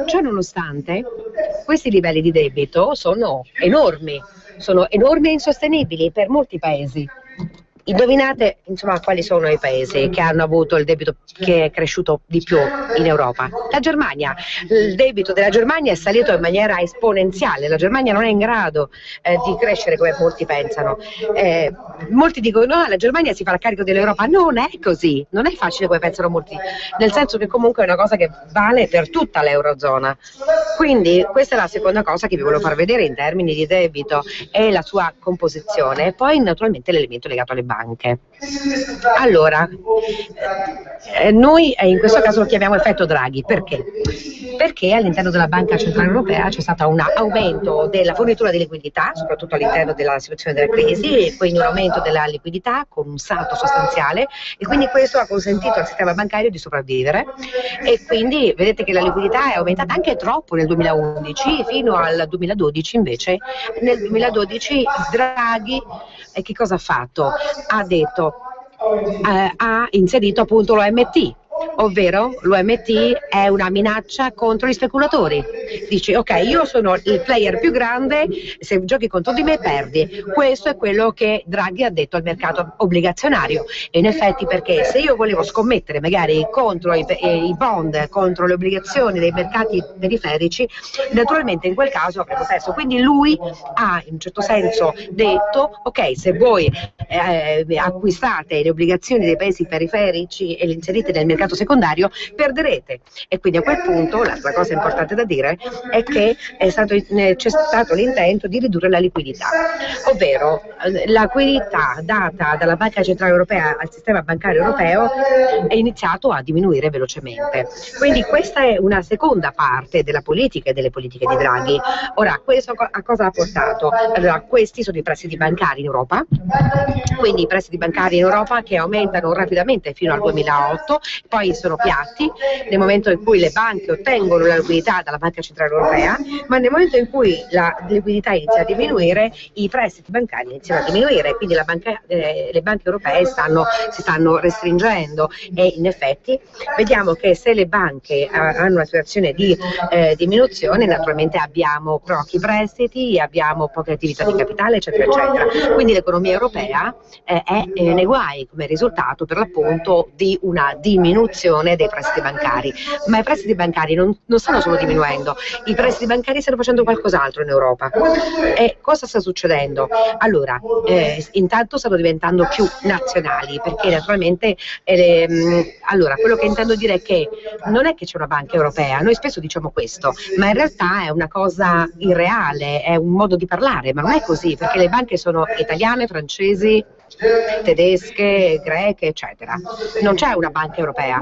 Ciò nonostante, questi livelli di debito sono enormi e insostenibili per molti paesi. Indovinate quali sono i paesi che hanno avuto il debito che è cresciuto di più in Europa? La Germania. Il debito della Germania è salito in maniera esponenziale. La Germania non è in grado di crescere come molti pensano. Molti dicono no, la Germania si farà carico dell'Europa. Non è così, non è facile come pensano molti, nel senso che comunque è una cosa che vale per tutta l'Eurozona. Quindi questa è la seconda cosa che vi volevo far vedere in termini di debito e la sua composizione, e poi naturalmente l'elemento legato alle banche. Allora, noi in questo caso lo chiamiamo effetto Draghi. Perché? Perché all'interno della Banca Centrale Europea c'è stato un aumento della fornitura di liquidità, soprattutto all'interno della situazione della crisi, e quindi un aumento della liquidità con un salto sostanziale, e quindi questo ha consentito al sistema bancario di sopravvivere, e quindi vedete che la liquidità è aumentata anche troppo nel 2011 fino al 2012. Invece nel 2012 Draghi che cosa ha fatto? Ha inserito appunto l'OMT, ovvero l'OMT è una minaccia contro gli speculatori. Dice ok, io sono il player più grande, se giochi contro di me perdi. Questo è quello che Draghi ha detto al mercato obbligazionario, e in effetti, perché se io volevo scommettere magari contro i bond, contro le obbligazioni dei mercati periferici, naturalmente in quel caso avremmo perso. Quindi lui ha in un certo senso detto ok, se voi acquistate le obbligazioni dei paesi periferici e le inserite nel mercato secondario, perderete. E quindi a quel punto l'altra cosa importante da dire è che c'è stato l'intento di ridurre la liquidità, ovvero la liquidità data dalla Banca Centrale Europea al sistema bancario europeo è iniziato a diminuire velocemente. Quindi questa è una seconda parte della politica e delle politiche di Draghi. Ora, questo a cosa ha portato? Allora, questi sono i prestiti bancari in Europa, quindi i prestiti bancari in Europa che aumentano rapidamente fino al 2008, poi cui sono piatti, nel momento in cui le banche ottengono la liquidità dalla Banca Centrale Europea, ma nel momento in cui la liquidità inizia a diminuire, i prestiti bancari iniziano a diminuire, quindi le banche europee si stanno restringendo, e in effetti vediamo che se le banche hanno una situazione di diminuzione, naturalmente abbiamo pochi prestiti, abbiamo poche attività di capitale, eccetera eccetera. Quindi l'economia europea è nei guai come risultato, per l'appunto, di una diminuzione dei prestiti bancari. Ma i prestiti bancari non stanno solo diminuendo, i prestiti bancari stanno facendo qualcos'altro in Europa. E cosa sta succedendo? Allora, intanto stanno diventando più nazionali, perché naturalmente allora, quello che intendo dire è che non è che c'è una banca europea, noi spesso diciamo questo, ma in realtà è una cosa irreale, è un modo di parlare, ma non è così, perché le banche sono italiane, francesi, tedesche, greche, eccetera. Non c'è una banca europea,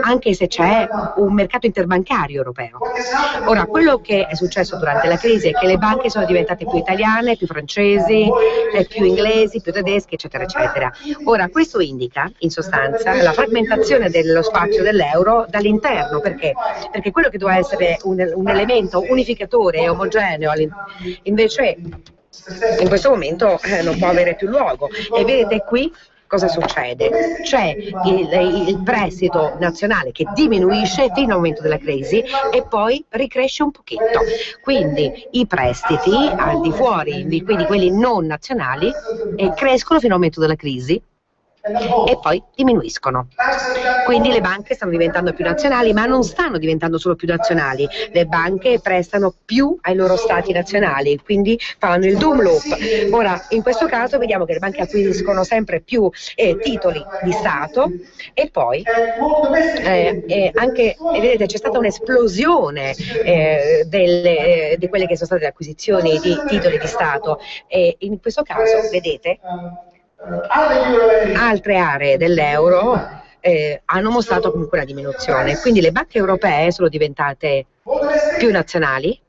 anche se c'è un mercato interbancario europeo. Ora, quello che è successo durante la crisi è che le banche sono diventate più italiane, più francesi, più inglesi, più tedesche, eccetera, eccetera. Ora, questo indica, in sostanza, la frammentazione dello spazio dell'euro dall'interno, perché quello che doveva essere un elemento unificatore e omogeneo, invece in questo momento non può avere più luogo. E vedete qui cosa succede? C'è il prestito nazionale che diminuisce fino al momento della crisi e poi ricresce un pochetto. Quindi i prestiti al di fuori di quelli non nazionali crescono fino al momento della crisi e poi diminuiscono. Quindi le banche stanno diventando più nazionali, ma non stanno diventando solo più nazionali, le banche prestano più ai loro stati nazionali, quindi fanno il doom loop. Ora, in questo caso vediamo che le banche acquisiscono sempre più titoli di Stato, e poi anche, vedete, c'è stata un'esplosione di quelle che sono state le acquisizioni di titoli di Stato, e in questo caso vedete altre aree dell'euro hanno mostrato comunque una diminuzione, quindi le banche europee sono diventate più nazionali,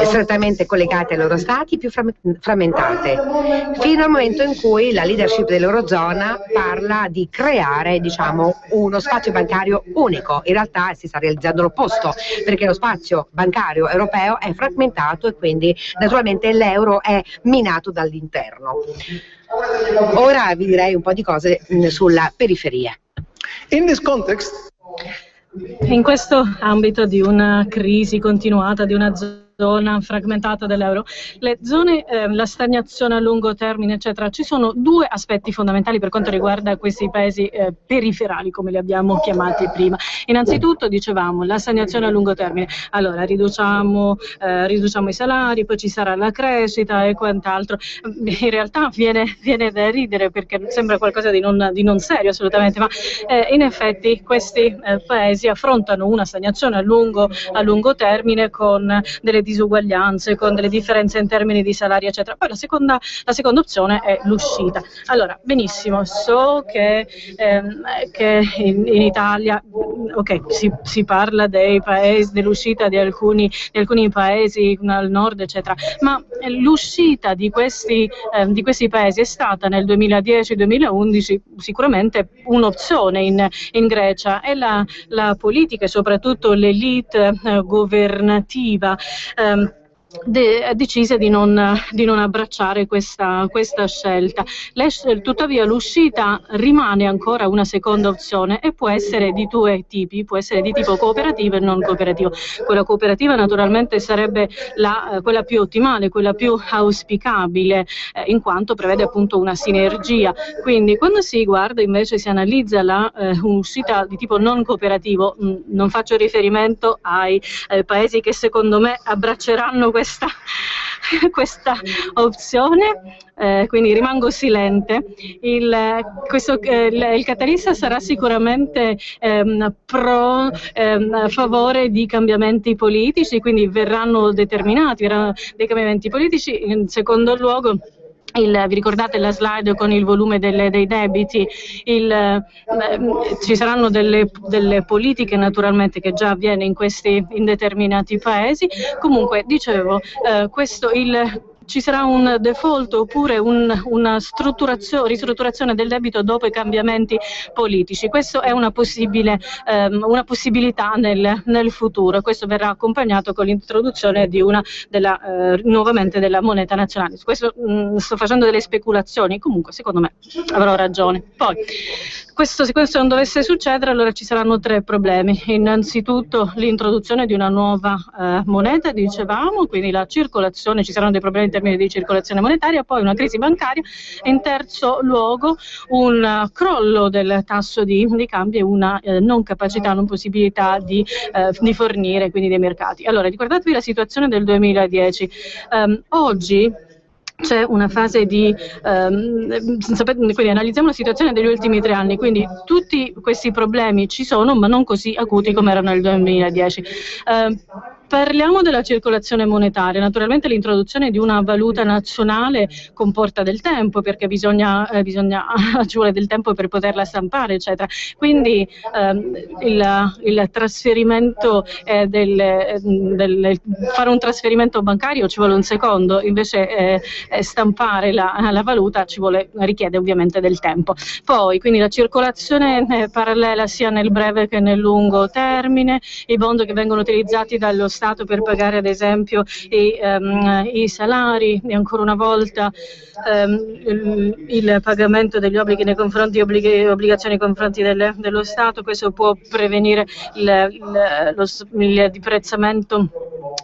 strettamente collegate ai loro stati, più frammentate, fino al momento in cui la leadership dell'Eurozona parla di creare, diciamo, uno spazio bancario unico. In realtà si sta realizzando l'opposto, perché lo spazio bancario europeo è frammentato e quindi naturalmente l'euro è minato dall'interno. Ora vi direi un po' di cose sulla periferia. In questo ambito di una crisi continuata, di una zona fragmentata dell'euro, le zone, la stagnazione a lungo termine, eccetera, ci sono due aspetti fondamentali per quanto riguarda questi paesi periferali, come li abbiamo chiamati prima. Innanzitutto, dicevamo, la stagnazione a lungo termine. Allora, riduciamo i salari, poi ci sarà la crescita e quant'altro. In realtà viene da ridere, perché sembra qualcosa di non serio assolutamente, ma in effetti questi paesi affrontano una stagnazione a lungo termine con delle disuguaglianze, con delle differenze in termini di salari, eccetera. Poi la seconda opzione è l'uscita. Allora, benissimo, so che in Italia, ok, si parla dei paesi, dell'uscita di alcuni paesi al nord, eccetera, ma l'uscita di questi paesi è stata nel 2010-2011 sicuramente un'opzione in Grecia, e la politica e soprattutto l'elite governativa decise di non abbracciare questa scelta. Tuttavia l'uscita rimane ancora una seconda opzione e può essere di due tipi, può essere di tipo cooperativo e non cooperativo. Quella cooperativa naturalmente sarebbe quella più ottimale, quella più auspicabile, in quanto prevede appunto una sinergia. Quindi quando si guarda invece, si analizza un'uscita di tipo non cooperativo, non faccio riferimento ai paesi che secondo me abbracceranno questa opzione, quindi rimango silente. Il catalista sarà sicuramente a favore di cambiamenti politici, quindi verranno dei cambiamenti politici. In secondo luogo, vi ricordate la slide con il volume dei debiti? Ci saranno delle politiche naturalmente, che già avviene in determinati paesi. Comunque, dicevo, ci sarà un default oppure una ristrutturazione del debito dopo i cambiamenti politici. Questo è una possibilità nel futuro. Questo verrà accompagnato con l'introduzione di nuovamente della moneta nazionale. Su questo sto facendo delle speculazioni, comunque secondo me avrò ragione. Poi, se questo non dovesse succedere, allora ci saranno 3 problemi. Innanzitutto l'introduzione di una nuova moneta, dicevamo, quindi la circolazione, ci saranno dei problemi in termini di circolazione monetaria, poi una crisi bancaria e in terzo luogo un crollo del tasso di cambio e una non capacità, non possibilità di fornire quindi dei mercati. Allora, ricordatevi la situazione del 2010. Oggi c'è una fase quindi analizziamo la situazione degli ultimi 3 anni, quindi tutti questi problemi ci sono, ma non così acuti come erano nel 2010. Parliamo della circolazione monetaria. Naturalmente l'introduzione di una valuta nazionale comporta del tempo, perché ci vuole del tempo per poterla stampare, eccetera. Quindi il trasferimento fare un trasferimento bancario ci vuole un secondo, invece stampare la valuta richiede ovviamente del tempo. Poi, quindi la circolazione parallela sia nel breve che nel lungo termine, i bond che vengono utilizzati dallo Stato per pagare ad esempio i salari, e ancora una volta il pagamento degli obblighi nei confronti obbligazioni nei confronti dello Stato. Questo può prevenire il deprezzamento.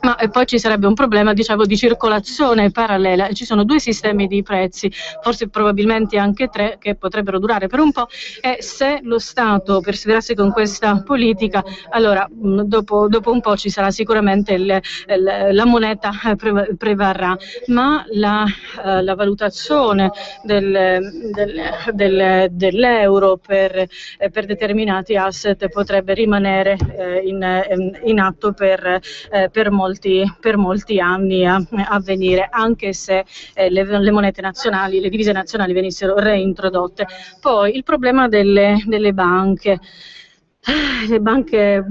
Ma poi ci sarebbe un problema, dicevo, di circolazione parallela. Ci sono 2 sistemi di prezzi, forse probabilmente anche 3, che potrebbero durare per un po', e se lo Stato perseverasse con questa politica, allora dopo un po' ci sarà sicuramente la moneta prevarrà, ma la valutazione dell'euro per determinati asset potrebbe rimanere in atto per molti anni a venire, anche se le monete nazionali, le divise nazionali venissero reintrodotte. Poi il problema delle banche. Le banche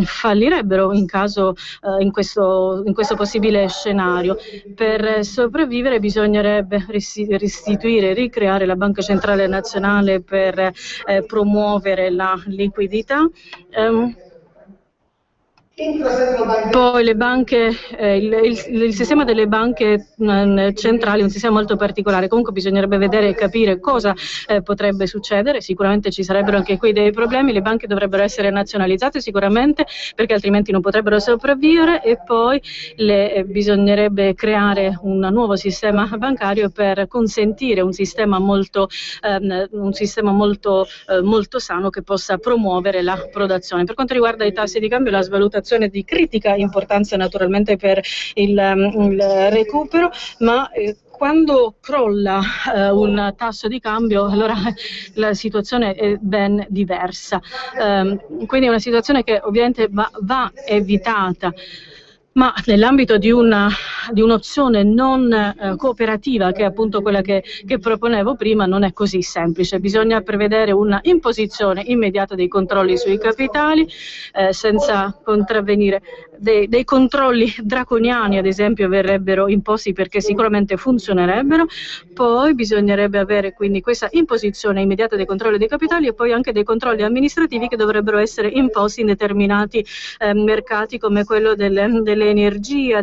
fallirebbero in questo possibile scenario. Per sopravvivere bisognerebbe ricreare la Banca Centrale Nazionale per promuovere la liquidità. Poi le banche, il sistema delle banche centrali è un sistema molto particolare, comunque bisognerebbe vedere e capire cosa potrebbe succedere. Sicuramente ci sarebbero anche qui dei problemi, le banche dovrebbero essere nazionalizzate sicuramente, perché altrimenti non potrebbero sopravvivere, e poi bisognerebbe creare un nuovo sistema bancario per consentire un sistema molto sano che possa promuovere la produzione. Per quanto riguarda i tassi di cambio, la svalutazione di critica importanza naturalmente per il recupero, ma quando crolla un tasso di cambio, allora la situazione è ben diversa. Quindi è una situazione che ovviamente va evitata. Ma nell'ambito di un'opzione non cooperativa, che è appunto quella che proponevo prima, non è così semplice. Bisogna prevedere una imposizione immediata dei controlli sui capitali, senza contravvenire. Dei controlli draconiani, ad esempio, verrebbero imposti, perché sicuramente funzionerebbero. Poi bisognerebbe avere quindi questa imposizione immediata dei controlli dei capitali, e poi anche dei controlli amministrativi che dovrebbero essere imposti in determinati mercati, come quello dell'energia,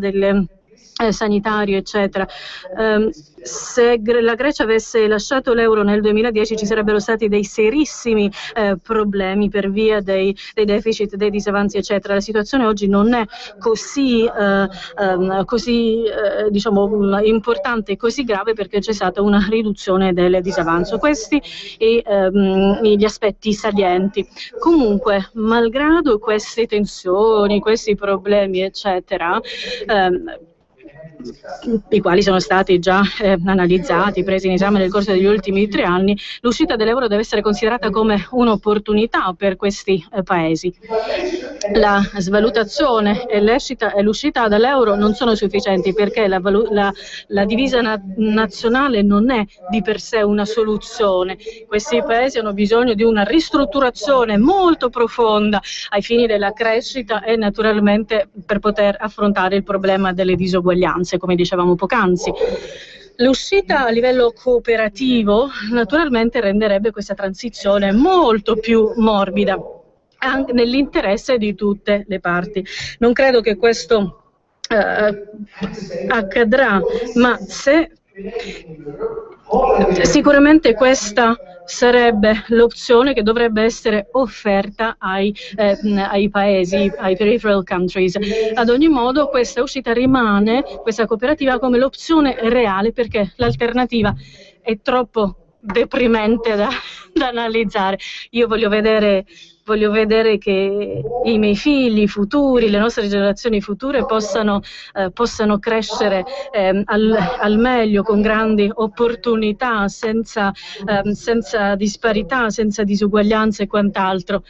sanitario, eccetera. Se la Grecia avesse lasciato l'euro nel 2010 ci sarebbero stati dei serissimi problemi per via dei deficit, dei disavanzi, eccetera. La situazione oggi non è così importante e così grave, perché c'è stata una riduzione del disavanzo. Questi gli aspetti salienti. Comunque, malgrado queste tensioni, questi problemi, eccetera, i quali sono stati già analizzati, presi in esame nel corso degli ultimi 3 anni, l'uscita dell'euro deve essere considerata come un'opportunità per questi paesi. la svalutazione e l'uscita dall'euro non sono sufficienti, perché la divisa nazionale non è di per sé una soluzione. Questi paesi hanno bisogno di una ristrutturazione molto profonda ai fini della crescita e naturalmente per poter affrontare il problema delle disuguaglianze, come dicevamo poc'anzi. L'uscita a livello cooperativo naturalmente renderebbe questa transizione molto più morbida, anche nell'interesse di tutte le parti. Non credo che questo accadrà, ma sicuramente questa sarebbe l'opzione che dovrebbe essere offerta ai paesi, ai peripheral countries. Ad ogni modo questa uscita rimane, questa cooperativa, come l'opzione reale, perché l'alternativa è troppo deprimente da analizzare. Io voglio vedere che i miei figli futuri, le nostre generazioni future possano crescere al meglio, con grandi opportunità, senza disparità, senza disuguaglianze e quant'altro.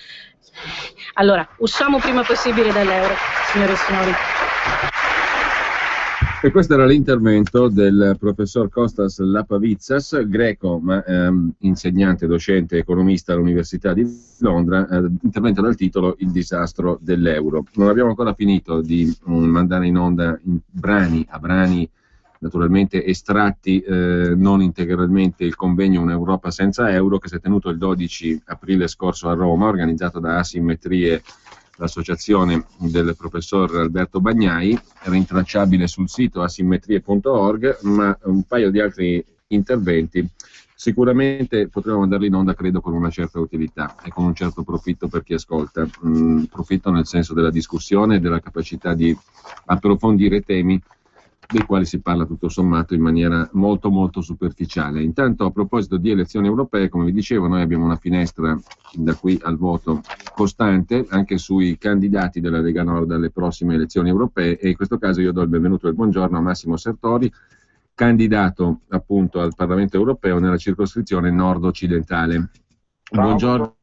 Allora, usciamo prima possibile dall'euro, signore e signori. E questo era l'intervento del professor Kostas Lapavitsas, greco ma insegnante, docente, economista all'Università di Londra, intervento dal titolo Il disastro dell'euro. Non abbiamo ancora finito di mandare in onda a brani naturalmente estratti non integralmente il convegno Un'Europa senza euro, che si è tenuto il 12 aprile scorso a Roma, organizzato da Asimmetrie, l'associazione del professor Alberto Bagnai, rintracciabile sul sito asimmetrie.org, ma un paio di altri interventi sicuramente potremo mandarli in onda, credo, con una certa utilità e con un certo profitto per chi ascolta. Profitto nel senso della discussione e della capacità di approfondire temi dei quali si parla tutto sommato in maniera molto molto superficiale. Intanto, a proposito di elezioni europee, come vi dicevo, noi abbiamo una finestra da qui al voto costante anche sui candidati della Lega Nord alle prossime elezioni europee, e in questo caso io do il benvenuto e il buongiorno a Massimo Sertori, candidato appunto al Parlamento europeo nella circoscrizione nord-occidentale. Buongiorno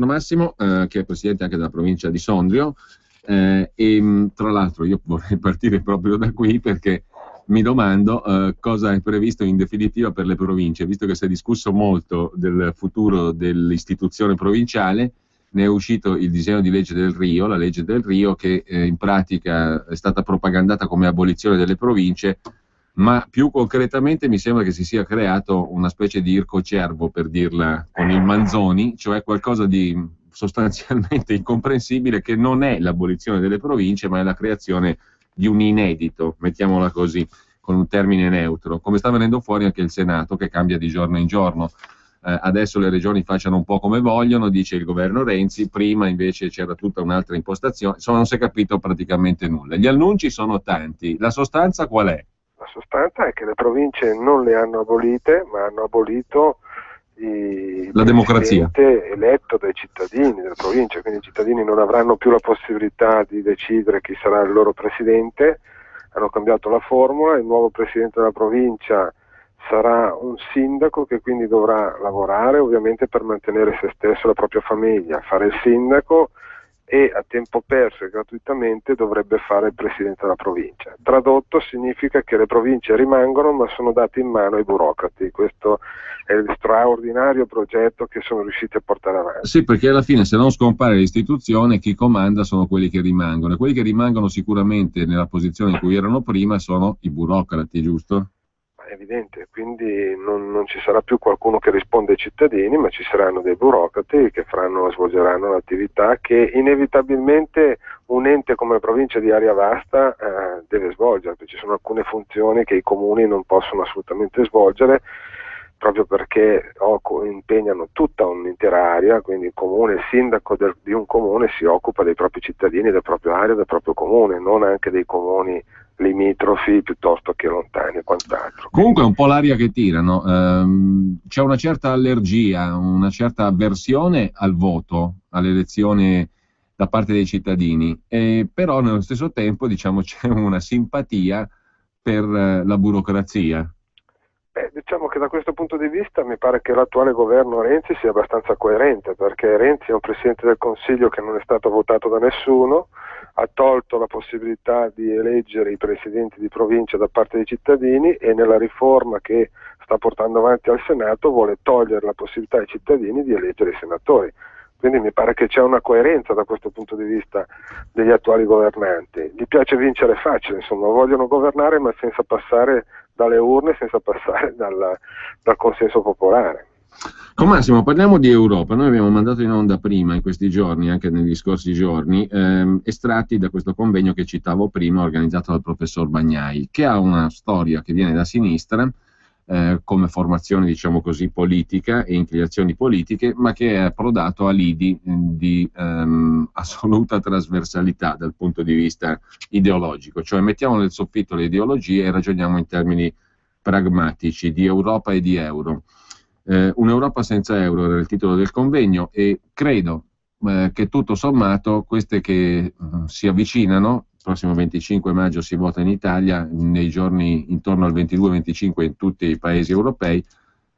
Massimo, che è presidente anche della provincia di Sondrio. E tra l'altro io vorrei partire proprio da qui, perché mi domando cosa è previsto in definitiva per le province, visto che si è discusso molto del futuro dell'istituzione provinciale. Ne è uscito il disegno di legge del Rio, la legge del Rio, che in pratica è stata propagandata come abolizione delle province, ma più concretamente mi sembra che si sia creato una specie di ircocervo, per dirla con il Manzoni, cioè qualcosa di sostanzialmente incomprensibile, che non è l'abolizione delle province, ma è la creazione di un inedito, mettiamola così, con un termine neutro, come sta venendo fuori anche il Senato, che cambia di giorno in giorno. Adesso le regioni facciano un po' come vogliono, dice il governo Renzi, prima invece c'era tutta un'altra impostazione, insomma non si è capito praticamente nulla. Gli annunci sono tanti, la sostanza qual è? La sostanza è che le province non le hanno abolite, ma hanno abolito la democrazia eletto dai cittadini delle province, quindi i cittadini non avranno più la possibilità di decidere chi sarà il loro presidente. Hanno cambiato la formula, il nuovo presidente della provincia sarà un sindaco che quindi dovrà lavorare ovviamente per mantenere se stesso e la propria famiglia, fare il sindaco, e a tempo perso e gratuitamente dovrebbe fare il presidente della provincia. Tradotto significa che le province rimangono, ma sono date in mano ai burocrati. Questo è il straordinario progetto che sono riusciti a portare avanti. Sì, perché alla fine, se non scompare l'istituzione, chi comanda sono quelli che rimangono, e quelli che rimangono sicuramente nella posizione in cui erano prima sono i burocrati, giusto? È evidente, quindi non ci sarà più qualcuno che risponde ai cittadini, ma ci saranno dei burocrati che svolgeranno l'attività che inevitabilmente un ente come la provincia di area vasta deve svolgere, perché ci sono alcune funzioni che i comuni non possono assolutamente svolgere, proprio perché impegnano tutta un'intera area, quindi il sindaco di un comune si occupa dei propri cittadini, del proprio area, del proprio comune, non anche dei comuni limitrofi piuttosto che lontani e quant'altro. Comunque è un po' l'aria che tirano, c'è una certa allergia, una certa avversione al voto, all'elezione da parte dei cittadini, però nello stesso tempo, diciamo, c'è una simpatia per la burocrazia. Diciamo che da questo punto di vista mi pare che l'attuale governo Renzi sia abbastanza coerente, perché Renzi è un Presidente del Consiglio che non è stato votato da nessuno, ha tolto la possibilità di eleggere i presidenti di provincia da parte dei cittadini e nella riforma che sta portando avanti al Senato vuole togliere la possibilità ai cittadini di eleggere i senatori. Quindi mi pare che c'è una coerenza da questo punto di vista degli attuali governanti. Gli piace vincere facile, insomma, vogliono governare ma senza passare dalle urne, senza passare dal consenso popolare. Con Massimo parliamo di Europa. Noi abbiamo mandato in onda prima, in questi giorni, anche negli scorsi giorni, estratti da questo convegno che citavo prima, organizzato dal professor Bagnai, che ha una storia che viene da sinistra, come formazione, diciamo così, politica e inclinazioni politiche, ma che è approdato a lidi di assoluta trasversalità dal punto di vista ideologico, cioè mettiamo nel soffitto le ideologie e ragioniamo in termini pragmatici di Europa e di euro. Un'Europa senza euro era il titolo del convegno e credo che tutto sommato queste che si avvicinano, il prossimo 25 maggio si vota in Italia, nei giorni intorno al 22-25 in tutti i paesi europei,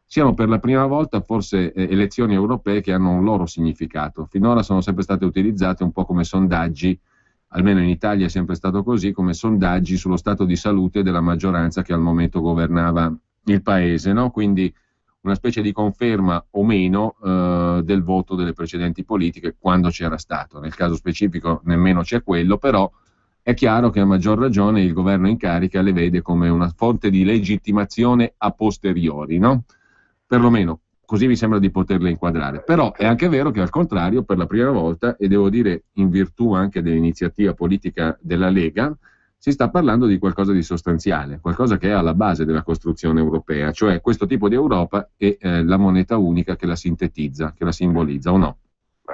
siano per la prima volta forse elezioni europee che hanno un loro significato. Finora sono sempre state utilizzate un po' come sondaggi, almeno in Italia è sempre stato così, come sondaggi sullo stato di salute della maggioranza che al momento governava il paese, no? Quindi una specie di conferma o meno del voto delle precedenti politiche quando c'era stato. Nel caso specifico nemmeno c'è quello, però è chiaro che a maggior ragione il governo in carica le vede come una fonte di legittimazione a posteriori, no? Perlomeno così mi sembra di poterle inquadrare. Però è anche vero che al contrario, per la prima volta, e devo dire in virtù anche dell'iniziativa politica della Lega, si sta parlando di qualcosa di sostanziale, qualcosa che è alla base della costruzione europea, cioè questo tipo di Europa e la moneta unica che la sintetizza, che la simbolizza, o no?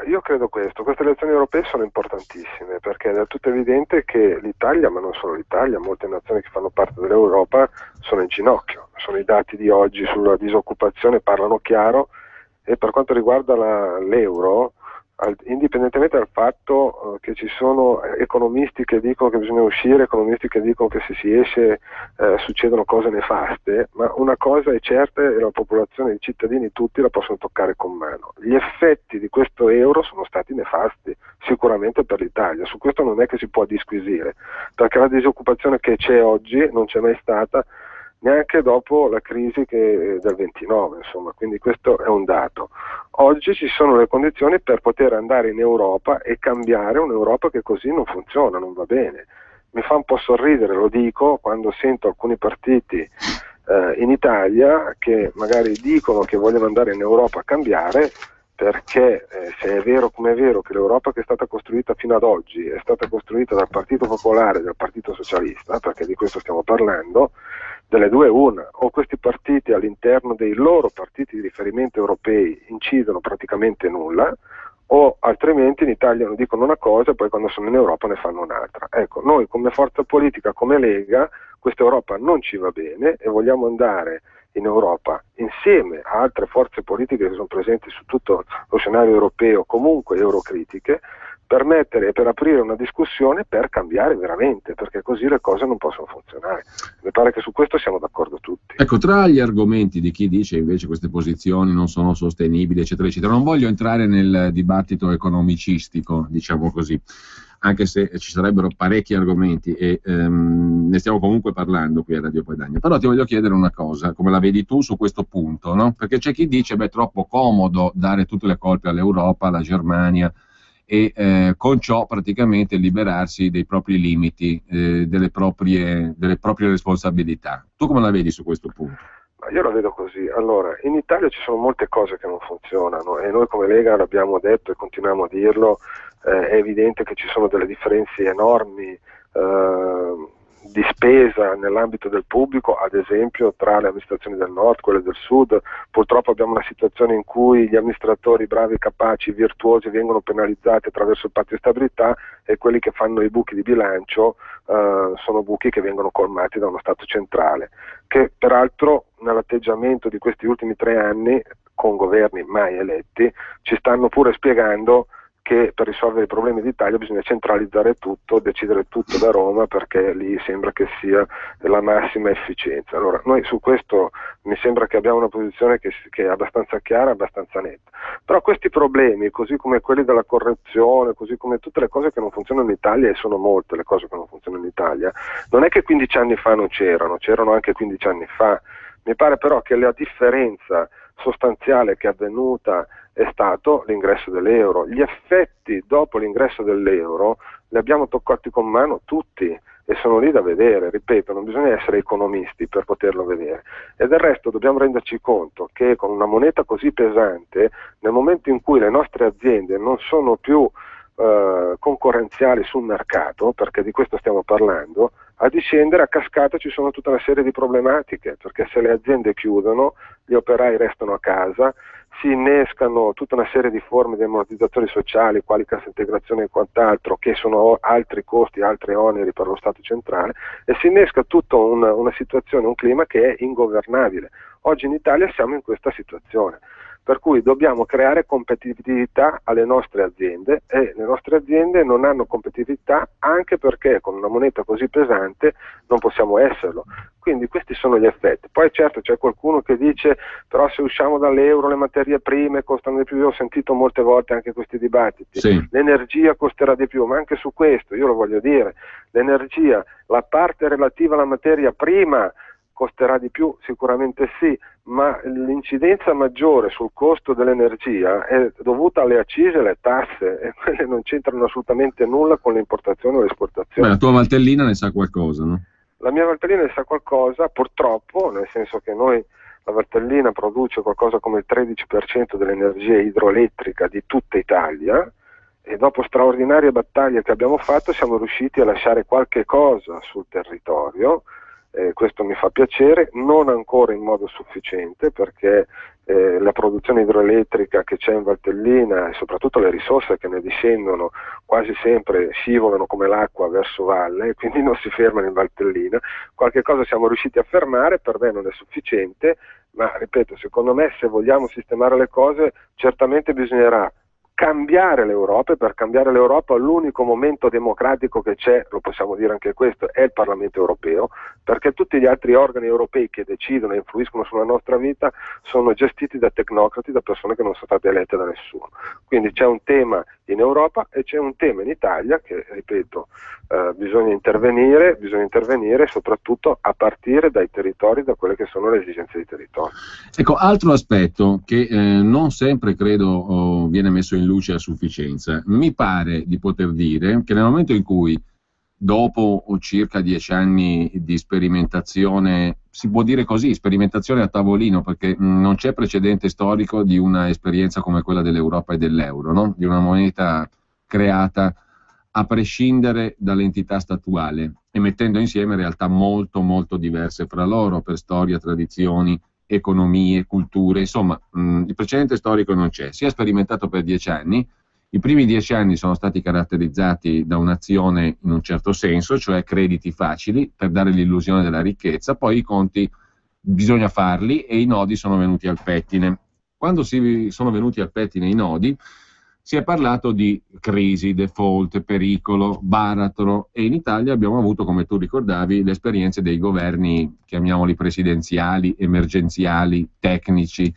Io credo questo. Queste elezioni europee sono importantissime perché è del tutto evidente che l'Italia, ma non solo l'Italia, molte nazioni che fanno parte dell'Europa sono in ginocchio. Sono i dati di oggi sulla disoccupazione, parlano chiaro, e per quanto riguarda l'euro, indipendentemente dal fatto che ci sono economisti che dicono che bisogna uscire, economisti che dicono che se si esce succedono cose nefaste, ma una cosa è certa e la popolazione, i cittadini tutti la possono toccare con mano. Gli effetti di questo euro sono stati nefasti, sicuramente per l'Italia, su questo non è che si può disquisire, perché la disoccupazione che c'è oggi non c'è mai stata neanche dopo la crisi del 29, insomma, quindi questo è un dato. Oggi ci sono le condizioni per poter andare in Europa e cambiare un'Europa che così non funziona, non va bene. Mi fa un po' sorridere, lo dico, quando sento alcuni partiti in Italia che magari dicono che vogliono andare in Europa a cambiare, perché se è vero come è vero che l'Europa che è stata costruita fino ad oggi è stata costruita dal Partito Popolare e dal Partito Socialista, perché di questo stiamo parlando, delle due una, o questi partiti all'interno dei loro partiti di riferimento europei incidono praticamente nulla, o altrimenti in Italia dicono una cosa e poi quando sono in Europa ne fanno un'altra. Ecco, noi come forza politica, come Lega, questa Europa non ci va bene e vogliamo andare in Europa insieme a altre forze politiche che sono presenti su tutto lo scenario europeo, comunque eurocritiche, per mettere e per aprire una discussione per cambiare veramente, perché così le cose non possono funzionare. Mi pare che su questo siamo d'accordo tutti. Ecco, tra gli argomenti di chi dice invece queste posizioni non sono sostenibili, eccetera, eccetera, non voglio entrare nel dibattito economicistico, diciamo così, anche se ci sarebbero parecchi argomenti e ne stiamo comunque parlando qui a Radio Padania. Però ti voglio chiedere una cosa, come la vedi tu su questo punto, no? Perché c'è chi dice, beh, è troppo comodo dare tutte le colpe all'Europa, alla Germania, e con ciò praticamente liberarsi dei propri limiti, delle proprie responsabilità. Tu come la vedi su questo punto? Io la vedo così. Allora, in Italia ci sono molte cose che non funzionano e noi come Lega l'abbiamo detto e continuiamo a dirlo, è evidente che ci sono delle differenze enormi di spesa nell'ambito del pubblico, ad esempio tra le amministrazioni del nord, quelle del sud. Purtroppo abbiamo una situazione in cui gli amministratori bravi, capaci, virtuosi vengono penalizzati attraverso il patto di stabilità e quelli che fanno i buchi di bilancio sono buchi che vengono colmati da uno Stato centrale, che peraltro nell'atteggiamento di questi ultimi 3 anni, con governi mai eletti, ci stanno pure spiegando che per risolvere i problemi d'Italia bisogna centralizzare tutto, decidere tutto da Roma, perché lì sembra che sia la massima efficienza. Allora, noi su questo mi sembra che abbiamo una posizione che è abbastanza chiara, abbastanza netta. Però questi problemi, così come quelli della corruzione, così come tutte le cose che non funzionano in Italia, e sono molte le cose che non funzionano in Italia, non è che 15 anni fa non c'erano anche 15 anni fa. Mi pare però che la differenza sostanziale che è avvenuta è stato l'ingresso dell'euro. Gli effetti dopo l'ingresso dell'euro li abbiamo toccati con mano tutti e sono lì da vedere, ripeto, non bisogna essere economisti per poterlo vedere. E del resto dobbiamo renderci conto che con una moneta così pesante, nel momento in cui le nostre aziende non sono più concorrenziali sul mercato, perché di questo stiamo parlando, a discendere a cascata ci sono tutta una serie di problematiche, perché se le aziende chiudono, gli operai restano a casa, si innescano tutta una serie di forme di ammortizzatori sociali, quali cassa integrazione e quant'altro, che sono altri costi, altri oneri per lo Stato centrale, e si innesca tutta una situazione, un clima che è ingovernabile. Oggi in Italia siamo in questa situazione, per cui dobbiamo creare competitività alle nostre aziende, e le nostre aziende non hanno competitività anche perché con una moneta così pesante non possiamo esserlo. Quindi questi sono gli effetti. Poi certo c'è qualcuno che dice però se usciamo dall'euro le materie prime costano di più. Io ho sentito molte volte anche questi dibattiti, sì. L'energia costerà di più, ma anche su questo io lo voglio dire, l'energia, la parte relativa alla materia prima costerà di più, sicuramente sì, ma l'incidenza maggiore sul costo dell'energia è dovuta alle accise e alle tasse, e quelle non c'entrano assolutamente nulla con l'importazione o l'esportazione. Beh, la tua Valtellina ne sa qualcosa, no? La mia Valtellina ne sa qualcosa, purtroppo, nel senso che noi, la Valtellina produce qualcosa come il 13% dell'energia idroelettrica di tutta Italia, e dopo straordinarie battaglie che abbiamo fatto siamo riusciti a lasciare qualche cosa sul territorio. Questo mi fa piacere, non ancora in modo sufficiente, perché la produzione idroelettrica che c'è in Valtellina e soprattutto le risorse che ne discendono quasi sempre scivolano come l'acqua verso valle, quindi non si fermano in Valtellina. Qualche cosa siamo riusciti a fermare, per me non è sufficiente, ma ripeto, secondo me se vogliamo sistemare le cose certamente bisognerà cambiare l'Europa, e per cambiare l'Europa l'unico momento democratico che c'è, lo possiamo dire anche questo, è il Parlamento europeo, perché tutti gli altri organi europei che decidono e influiscono sulla nostra vita sono gestiti da tecnocrati, da persone che non sono state elette da nessuno. Quindi c'è un tema in Europa e c'è un tema in Italia che, ripeto, bisogna intervenire soprattutto a partire dai territori, da quelle che sono le esigenze dei territori. Ecco, altro aspetto che non sempre credo viene messo in luce a sufficienza. Mi pare di poter dire che nel momento in cui, dopo circa 10 anni di sperimentazione, si può dire così, sperimentazione a tavolino, perché non c'è precedente storico di una esperienza come quella dell'Europa e dell'euro, no? Di una moneta creata a prescindere dall'entità statuale e mettendo insieme realtà molto molto diverse fra loro per storia, tradizioni, economie, culture, insomma il precedente storico non c'è. Si è sperimentato per 10 anni, i primi 10 anni sono stati caratterizzati da un'azione in un certo senso, cioè crediti facili per dare l'illusione della ricchezza, poi i conti bisogna farli e i nodi sono venuti al pettine. Quando sono venuti al pettine i nodi, si è parlato di crisi, default, pericolo, baratro, e in Italia abbiamo avuto, come tu ricordavi, le esperienze dei governi, chiamiamoli presidenziali, emergenziali, tecnici,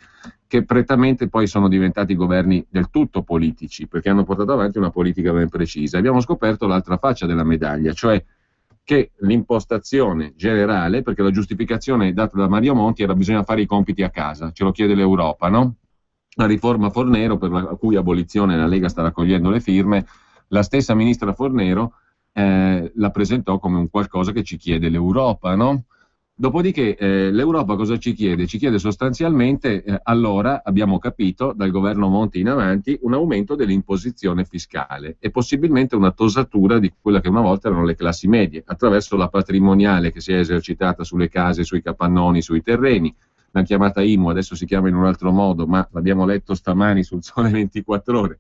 che prettamente poi sono diventati governi del tutto politici, perché hanno portato avanti una politica ben precisa. Abbiamo scoperto l'altra faccia della medaglia, cioè che l'impostazione generale, perché la giustificazione data da Mario Monti era bisogna fare i compiti a casa, ce lo chiede l'Europa, no? La riforma Fornero, per la cui abolizione la Lega sta raccogliendo le firme, la stessa ministra Fornero la presentò come un qualcosa che ci chiede l'Europa, no? Dopodiché l'Europa cosa ci chiede? Ci chiede sostanzialmente, allora abbiamo capito dal governo Monti in avanti, un aumento dell'imposizione fiscale e possibilmente una tosatura di quella che una volta erano le classi medie, attraverso la patrimoniale che si è esercitata sulle case, sui capannoni, sui terreni. L'hanno chiamata IMU, adesso si chiama in un altro modo, ma l'abbiamo letto stamani sul Sole 24 Ore.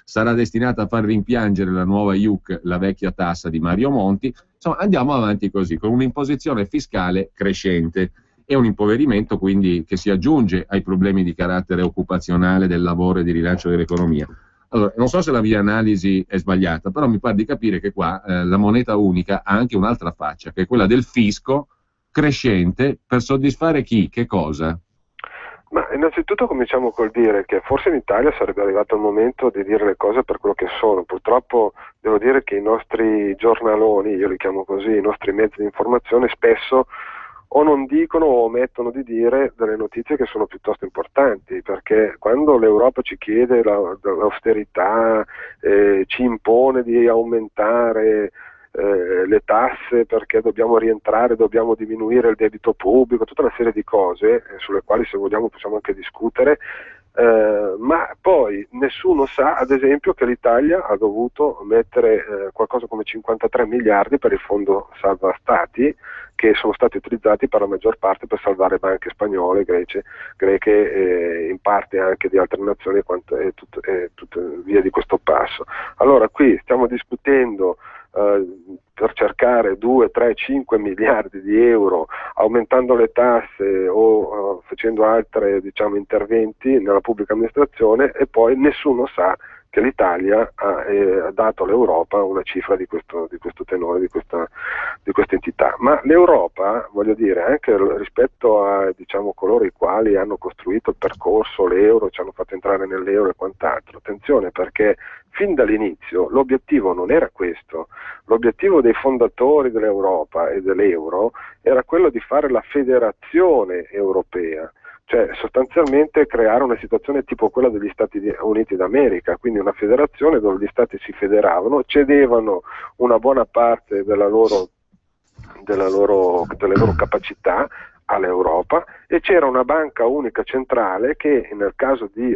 Sarà destinata a far rimpiangere la nuova IUC, la vecchia tassa di Mario Monti. Insomma, andiamo avanti così, con un'imposizione fiscale crescente e un impoverimento quindi che si aggiunge ai problemi di carattere occupazionale, del lavoro e di rilancio dell'economia. Allora, non so se la mia analisi è sbagliata, però mi pare di capire che qua la moneta unica ha anche un'altra faccia, che è quella del fisco crescente per soddisfare chi? Che cosa? Ma innanzitutto cominciamo col dire che forse in Italia sarebbe arrivato il momento di dire le cose per quello che sono. Purtroppo devo dire che i nostri giornaloni, io li chiamo così, i nostri mezzi di informazione spesso o non dicono o omettono di dire delle notizie che sono piuttosto importanti, perché quando l'Europa ci chiede l'austerità, ci impone di aumentare le tasse perché dobbiamo rientrare, dobbiamo diminuire il debito pubblico, tutta una serie di cose sulle quali se vogliamo possiamo anche discutere, ma poi nessuno sa ad esempio che l'Italia ha dovuto mettere qualcosa come 53 miliardi per il fondo salva stati, che sono stati utilizzati per la maggior parte per salvare banche spagnole, greche, in parte anche di altre nazioni e via di questo passo. Allora qui stiamo discutendo per cercare 2, 3, 5 miliardi di euro, aumentando le tasse o facendo altri interventi nella pubblica amministrazione, e poi nessuno sa che l'Italia ha dato all'Europa una cifra di questo tenore, di questa entità. Ma l'Europa, voglio dire, anche rispetto a coloro i quali hanno costruito il percorso, l'euro, ci hanno fatto entrare nell'euro e quant'altro, attenzione, perché fin dall'inizio l'obiettivo non era questo. L'obiettivo dei fondatori dell'Europa e dell'euro era quello di fare la federazione europea, cioè sostanzialmente creare una situazione tipo quella degli Stati Uniti d'America, quindi una federazione dove gli stati si federavano, cedevano una buona parte delle loro capacità all'Europa, e c'era una banca unica centrale che nel caso di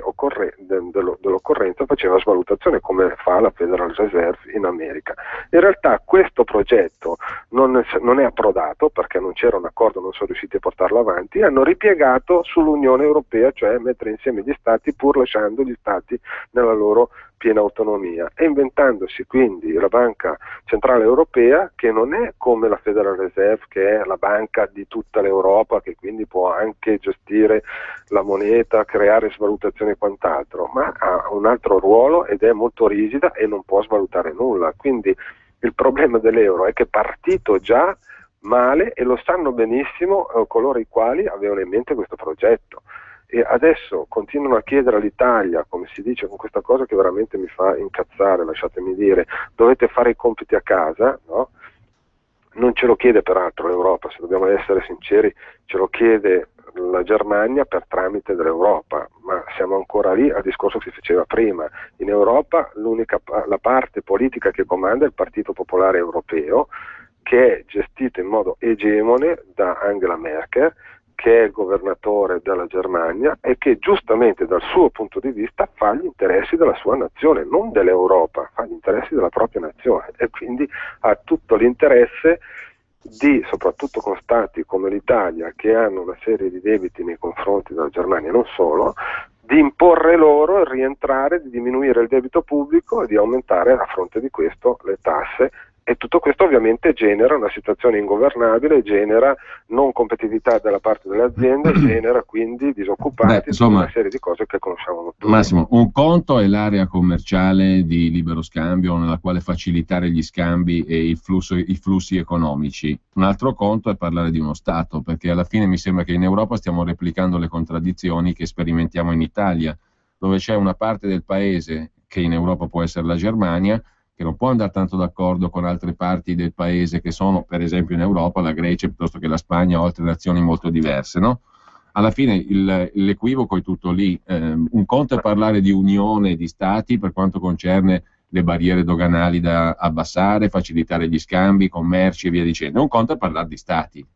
dell'occorrenza faceva svalutazione, come fa la Federal Reserve in America. In realtà questo progetto non è approdato perché non c'era un accordo, non sono riusciti a portarlo avanti, hanno ripiegato sull'Unione Europea, cioè mettere insieme gli stati pur lasciando gli stati nella loro piena autonomia, e inventandosi quindi la Banca Centrale Europea, che non è come la Federal Reserve, che è la banca di tutta l'Europa, che quindi può anche gestire la moneta, creare svalutazioni e quant'altro, ma ha un altro ruolo ed è molto rigida e non può svalutare nulla. Quindi il problema dell'euro è che è partito già male, e lo sanno benissimo coloro i quali avevano in mente questo progetto. E adesso continuano a chiedere all'Italia, come si dice con questa cosa che veramente mi fa incazzare, lasciatemi dire, dovete fare i compiti a casa, no? Non ce lo chiede peraltro l'Europa, se dobbiamo essere sinceri, ce lo chiede la Germania per tramite dell'Europa, ma siamo ancora lì al discorso che si faceva prima. In Europa la parte politica che comanda è il Partito Popolare Europeo, che è gestito in modo egemone da Angela Merkel, che è il governatore della Germania e che giustamente dal suo punto di vista fa gli interessi della sua nazione, non dell'Europa, fa gli interessi della propria nazione, e quindi ha tutto l'interesse di, soprattutto con stati come l'Italia, che hanno una serie di debiti nei confronti della Germania, non solo, di imporre loro il rientrare, di diminuire il debito pubblico e di aumentare a fronte di questo le tasse. E tutto questo ovviamente genera una situazione ingovernabile, genera non competitività dalla parte delle aziende, genera quindi disoccupati, insomma, una serie di cose che conosciamo tutti. Massimo, un conto è l'area commerciale di libero scambio nella quale facilitare gli scambi e i flussi economici. Un altro conto è parlare di uno Stato, perché alla fine mi sembra che in Europa stiamo replicando le contraddizioni che sperimentiamo in Italia, dove c'è una parte del paese, che in Europa può essere la Germania, che non può andare tanto d'accordo con altre parti del paese che sono, per esempio in Europa, la Grecia piuttosto che la Spagna o altre nazioni molto diverse, no? Alla fine l'equivoco è tutto lì. Un conto è parlare di unione di stati per quanto concerne le barriere doganali da abbassare, facilitare gli scambi, commerci e via dicendo. Un conto è parlare di stati.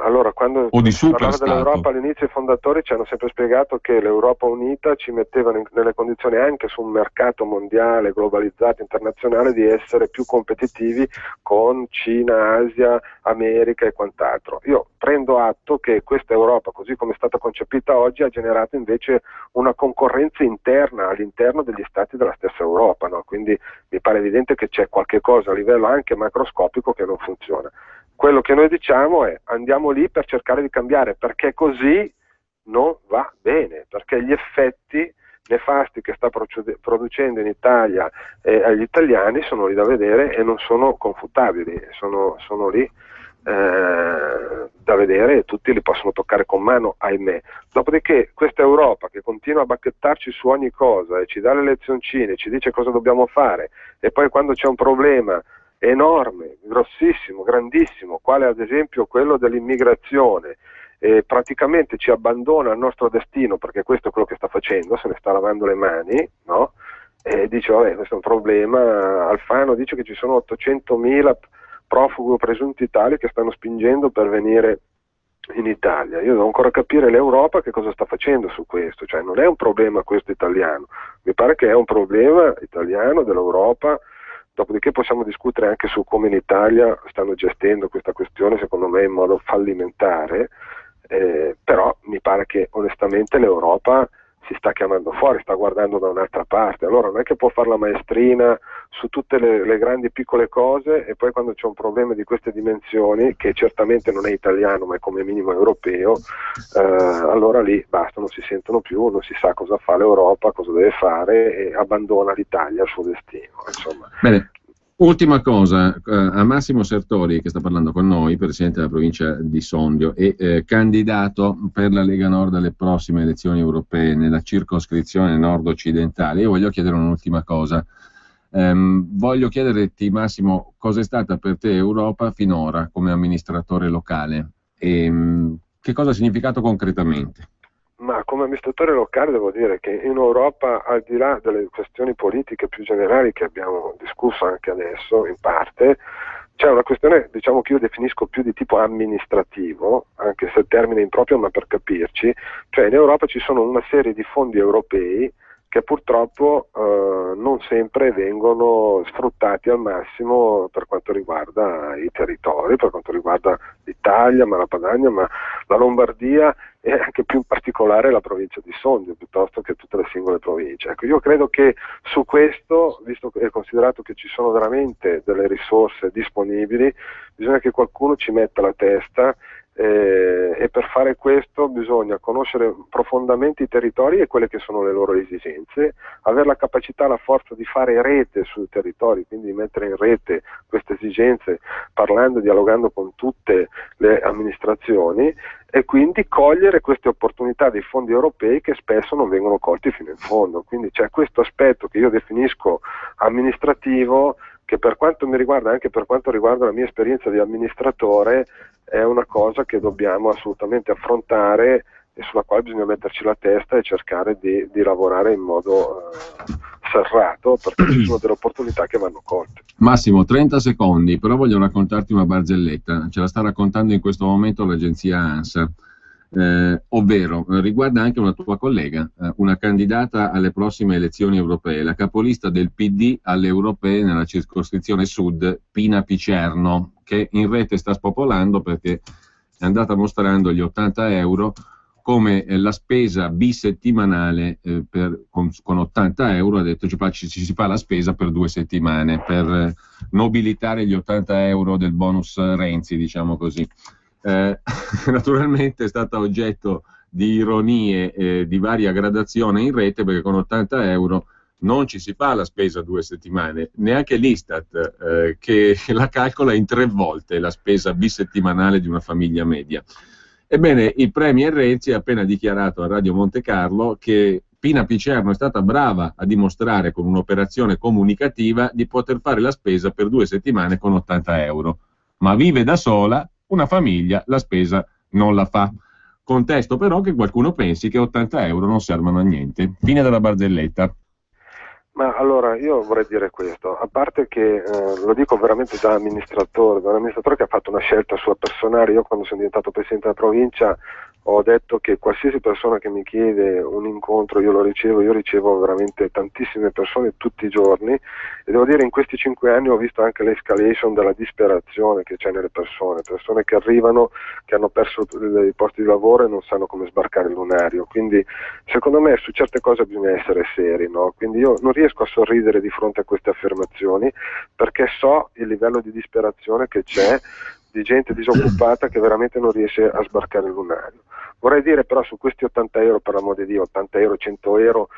Allora, quando si parlava dell'Europa all'inizio, i fondatori ci hanno sempre spiegato che l'Europa unita ci metteva nelle condizioni, anche su un mercato mondiale, globalizzato, internazionale, di essere più competitivi con Cina, Asia, America e quant'altro. Io prendo atto che questa Europa, così come è stata concepita oggi, ha generato invece una concorrenza interna all'interno degli stati della stessa Europa, no? Quindi mi pare evidente che c'è qualche cosa a livello anche macroscopico che non funziona. Quello che noi diciamo è: andiamo lì per cercare di cambiare, perché così non va bene, perché gli effetti nefasti che sta producendo in Italia agli italiani sono lì da vedere e non sono confutabili, sono lì da vedere e tutti li possono toccare con mano, ahimè. Dopodiché questa Europa che continua a bacchettarci su ogni cosa e ci dà le lezioncine, ci dice cosa dobbiamo fare, e poi quando c'è un problema enorme, grossissimo, grandissimo, quale ad esempio quello dell'immigrazione, praticamente ci abbandona al nostro destino, perché questo è quello che sta facendo, se ne sta lavando le mani, no? E dice vabbè, questo è un problema. Alfano dice che ci sono 800.000 profughi presunti tali che stanno spingendo per venire in Italia. Io devo ancora capire l'Europa che cosa sta facendo su questo, cioè non è un problema questo italiano, mi pare che è un problema italiano dell'Europa. Dopodiché possiamo discutere anche su come in Italia stanno gestendo questa questione, secondo me in modo fallimentare, però mi pare che onestamente l'Europa si sta chiamando fuori, sta guardando da un'altra parte. Allora non è che può fare la maestrina su tutte le grandi piccole cose e poi quando c'è un problema di queste dimensioni, che certamente non è italiano ma è come minimo europeo, allora lì basta, non si sentono più, non si sa cosa fa l'Europa, cosa deve fare e abbandona l'Italia al suo destino. Insomma. Bene. Ultima cosa, a Massimo Sertori, che sta parlando con noi, presidente della provincia di Sondrio e candidato per la Lega Nord alle prossime elezioni europee nella circoscrizione nord-occidentale. Io voglio chiedere un'ultima cosa. Voglio chiederti, Massimo, cosa è stata per te Europa finora come amministratore locale e che cosa ha significato concretamente? Ma come amministratore locale devo dire che in Europa, al di là delle questioni politiche più generali che abbiamo discusso anche adesso in parte, c'è una questione, diciamo, che io definisco più di tipo amministrativo, anche se il termine è improprio, ma per capirci, cioè in Europa ci sono una serie di fondi europei che purtroppo non sempre vengono sfruttati al massimo per quanto riguarda i territori, per quanto riguarda l'Italia, ma la Padania, ma la Lombardia e anche più in particolare la provincia di Sondrio, piuttosto che tutte le singole province. Ecco, io credo che su questo, visto che è considerato che ci sono veramente delle risorse disponibili, bisogna che qualcuno ci metta la testa e per fare questo bisogna conoscere profondamente i territori e quelle che sono le loro esigenze, avere la capacità, la forza di fare rete sui territori, quindi di mettere in rete queste esigenze parlando, dialogando con tutte le amministrazioni e quindi cogliere queste opportunità dei fondi europei che spesso non vengono colti fino in fondo. Quindi c'è questo aspetto che io definisco amministrativo, che per quanto mi riguarda, anche per quanto riguarda la mia esperienza di amministratore, è una cosa che dobbiamo assolutamente affrontare e sulla quale bisogna metterci la testa e cercare di lavorare in modo serrato, perché ci sono delle opportunità che vanno colte. Massimo, 30 secondi, però voglio raccontarti una barzelletta, ce la sta raccontando in questo momento l'agenzia ANSA, ovvero riguarda anche una tua collega, una candidata alle prossime elezioni europee, la capolista del PD alle europee nella circoscrizione sud, Pina Picerno, che in rete sta spopolando perché è andata mostrando gli 80 euro come la spesa bisettimanale con 80 euro, ha detto ci si fa la spesa per 2 settimane per nobilitare gli 80 euro del bonus Renzi, diciamo così. Naturalmente è stata oggetto di ironie di varia gradazione in rete, perché con 80 euro non ci si fa la spesa 2 settimane, neanche l'Istat che la calcola in 3 volte la spesa bisettimanale di una famiglia media. Ebbene, il premier Renzi ha appena dichiarato a Radio Monte Carlo che Pina Picerno è stata brava a dimostrare con un'operazione comunicativa di poter fare la spesa per 2 settimane con 80 euro, ma vive da sola, una famiglia la spesa non la fa. Contesto però che qualcuno pensi che 80 euro non servano a niente. Fine della barzelletta. Ma allora io vorrei dire questo, a parte che lo dico veramente da un amministratore che ha fatto una scelta sua personale. Io quando sono diventato presidente della provincia ho detto che qualsiasi persona che mi chiede un incontro io ricevo veramente tantissime persone tutti i giorni e devo dire in questi 5 anni ho visto anche l'escalation della disperazione che c'è nelle persone che arrivano, che hanno perso i posti di lavoro e non sanno come sbarcare il lunario, quindi secondo me su certe cose bisogna essere seri, no? Quindi io non riesco a sorridere di fronte a queste affermazioni perché so il livello di disperazione che c'è, di gente disoccupata che veramente non riesce a sbarcare il lunario. Vorrei dire però su questi 80 euro, per l'amor di Dio, 80 euro, 100 euro,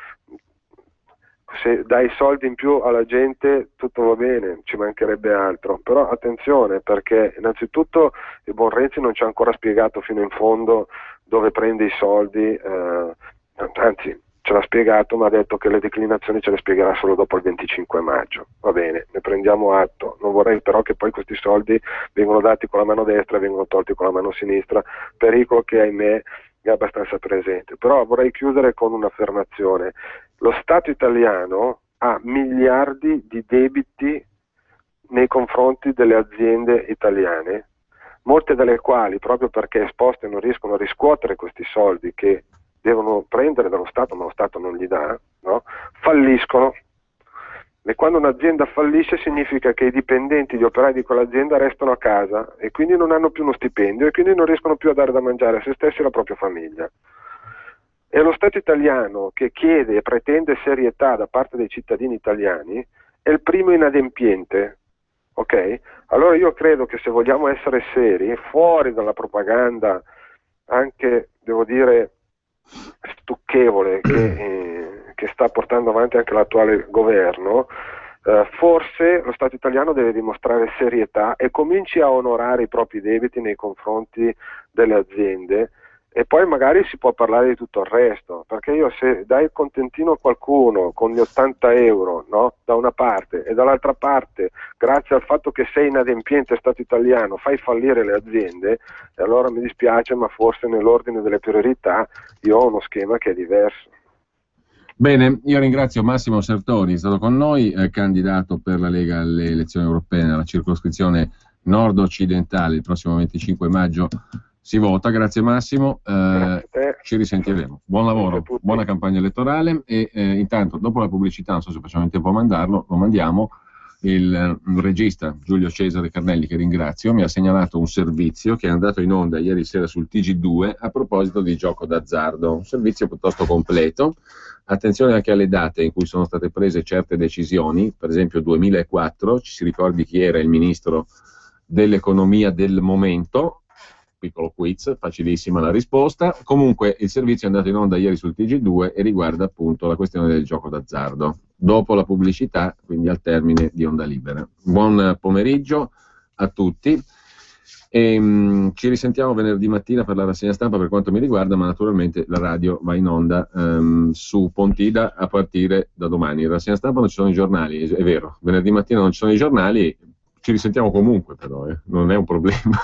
se dai soldi in più alla gente tutto va bene, ci mancherebbe altro, però attenzione, perché innanzitutto il buon Renzi non ci ha ancora spiegato fino in fondo dove prende i soldi, anzi ce l'ha spiegato, ma ha detto che le declinazioni ce le spiegherà solo dopo il 25 maggio. Va bene, ne prendiamo atto. Non vorrei però che poi questi soldi vengono dati con la mano destra e vengono tolti con la mano sinistra, pericolo che ahimè è abbastanza presente. Però vorrei chiudere con un'affermazione. Lo Stato italiano ha miliardi di debiti nei confronti delle aziende italiane, molte delle quali, proprio perché esposte, non riescono a riscuotere questi soldi che devono prendere dallo Stato, ma lo Stato non gli dà, no? Falliscono. E quando un'azienda fallisce significa che i dipendenti, gli operai di quell'azienda restano a casa e quindi non hanno più uno stipendio e quindi non riescono più a dare da mangiare a se stessi e alla propria famiglia. E lo Stato italiano, che chiede e pretende serietà da parte dei cittadini italiani, è il primo inadempiente. Ok? Allora io credo che se vogliamo essere seri, fuori dalla propaganda, anche, devo dire, stucchevole che sta portando avanti anche l'attuale governo, forse lo Stato italiano deve dimostrare serietà e cominci a onorare i propri debiti nei confronti delle aziende, e poi magari si può parlare di tutto il resto, perché io se dai il contentino a qualcuno con gli 80 euro, no, da una parte, e dall'altra parte, grazie al fatto che sei inadempiente Stato italiano, fai fallire le aziende, e allora mi dispiace, ma forse nell'ordine delle priorità io ho uno schema che è diverso. Bene, io ringrazio Massimo Sertoni, è stato con noi, candidato per la Lega alle elezioni europee nella circoscrizione nord-occidentale. Il prossimo 25 maggio si vota. Grazie Massimo, ci risentiremo. Buon lavoro, buona campagna elettorale e intanto dopo la pubblicità, non so se facciamo in tempo a mandarlo, lo mandiamo. Il regista Giulio Cesare Carnelli, che ringrazio, mi ha segnalato un servizio che è andato in onda ieri sera sul TG2 a proposito di gioco d'azzardo, un servizio piuttosto completo. Attenzione anche alle date in cui sono state prese certe decisioni, per esempio 2004, ci si ricordi chi era il ministro dell'economia del momento. Piccolo quiz, facilissima la risposta. Comunque il servizio è andato in onda ieri sul TG2 e riguarda appunto la questione del gioco d'azzardo. Dopo la pubblicità, quindi al termine di Onda Libera. Buon pomeriggio a tutti e ci risentiamo venerdì mattina per la rassegna stampa per quanto mi riguarda, ma naturalmente la radio va in onda su Pontida a partire da domani. In rassegna stampa non ci sono i giornali, è vero, venerdì mattina non ci sono i giornali, ci risentiamo comunque però, non è un problema.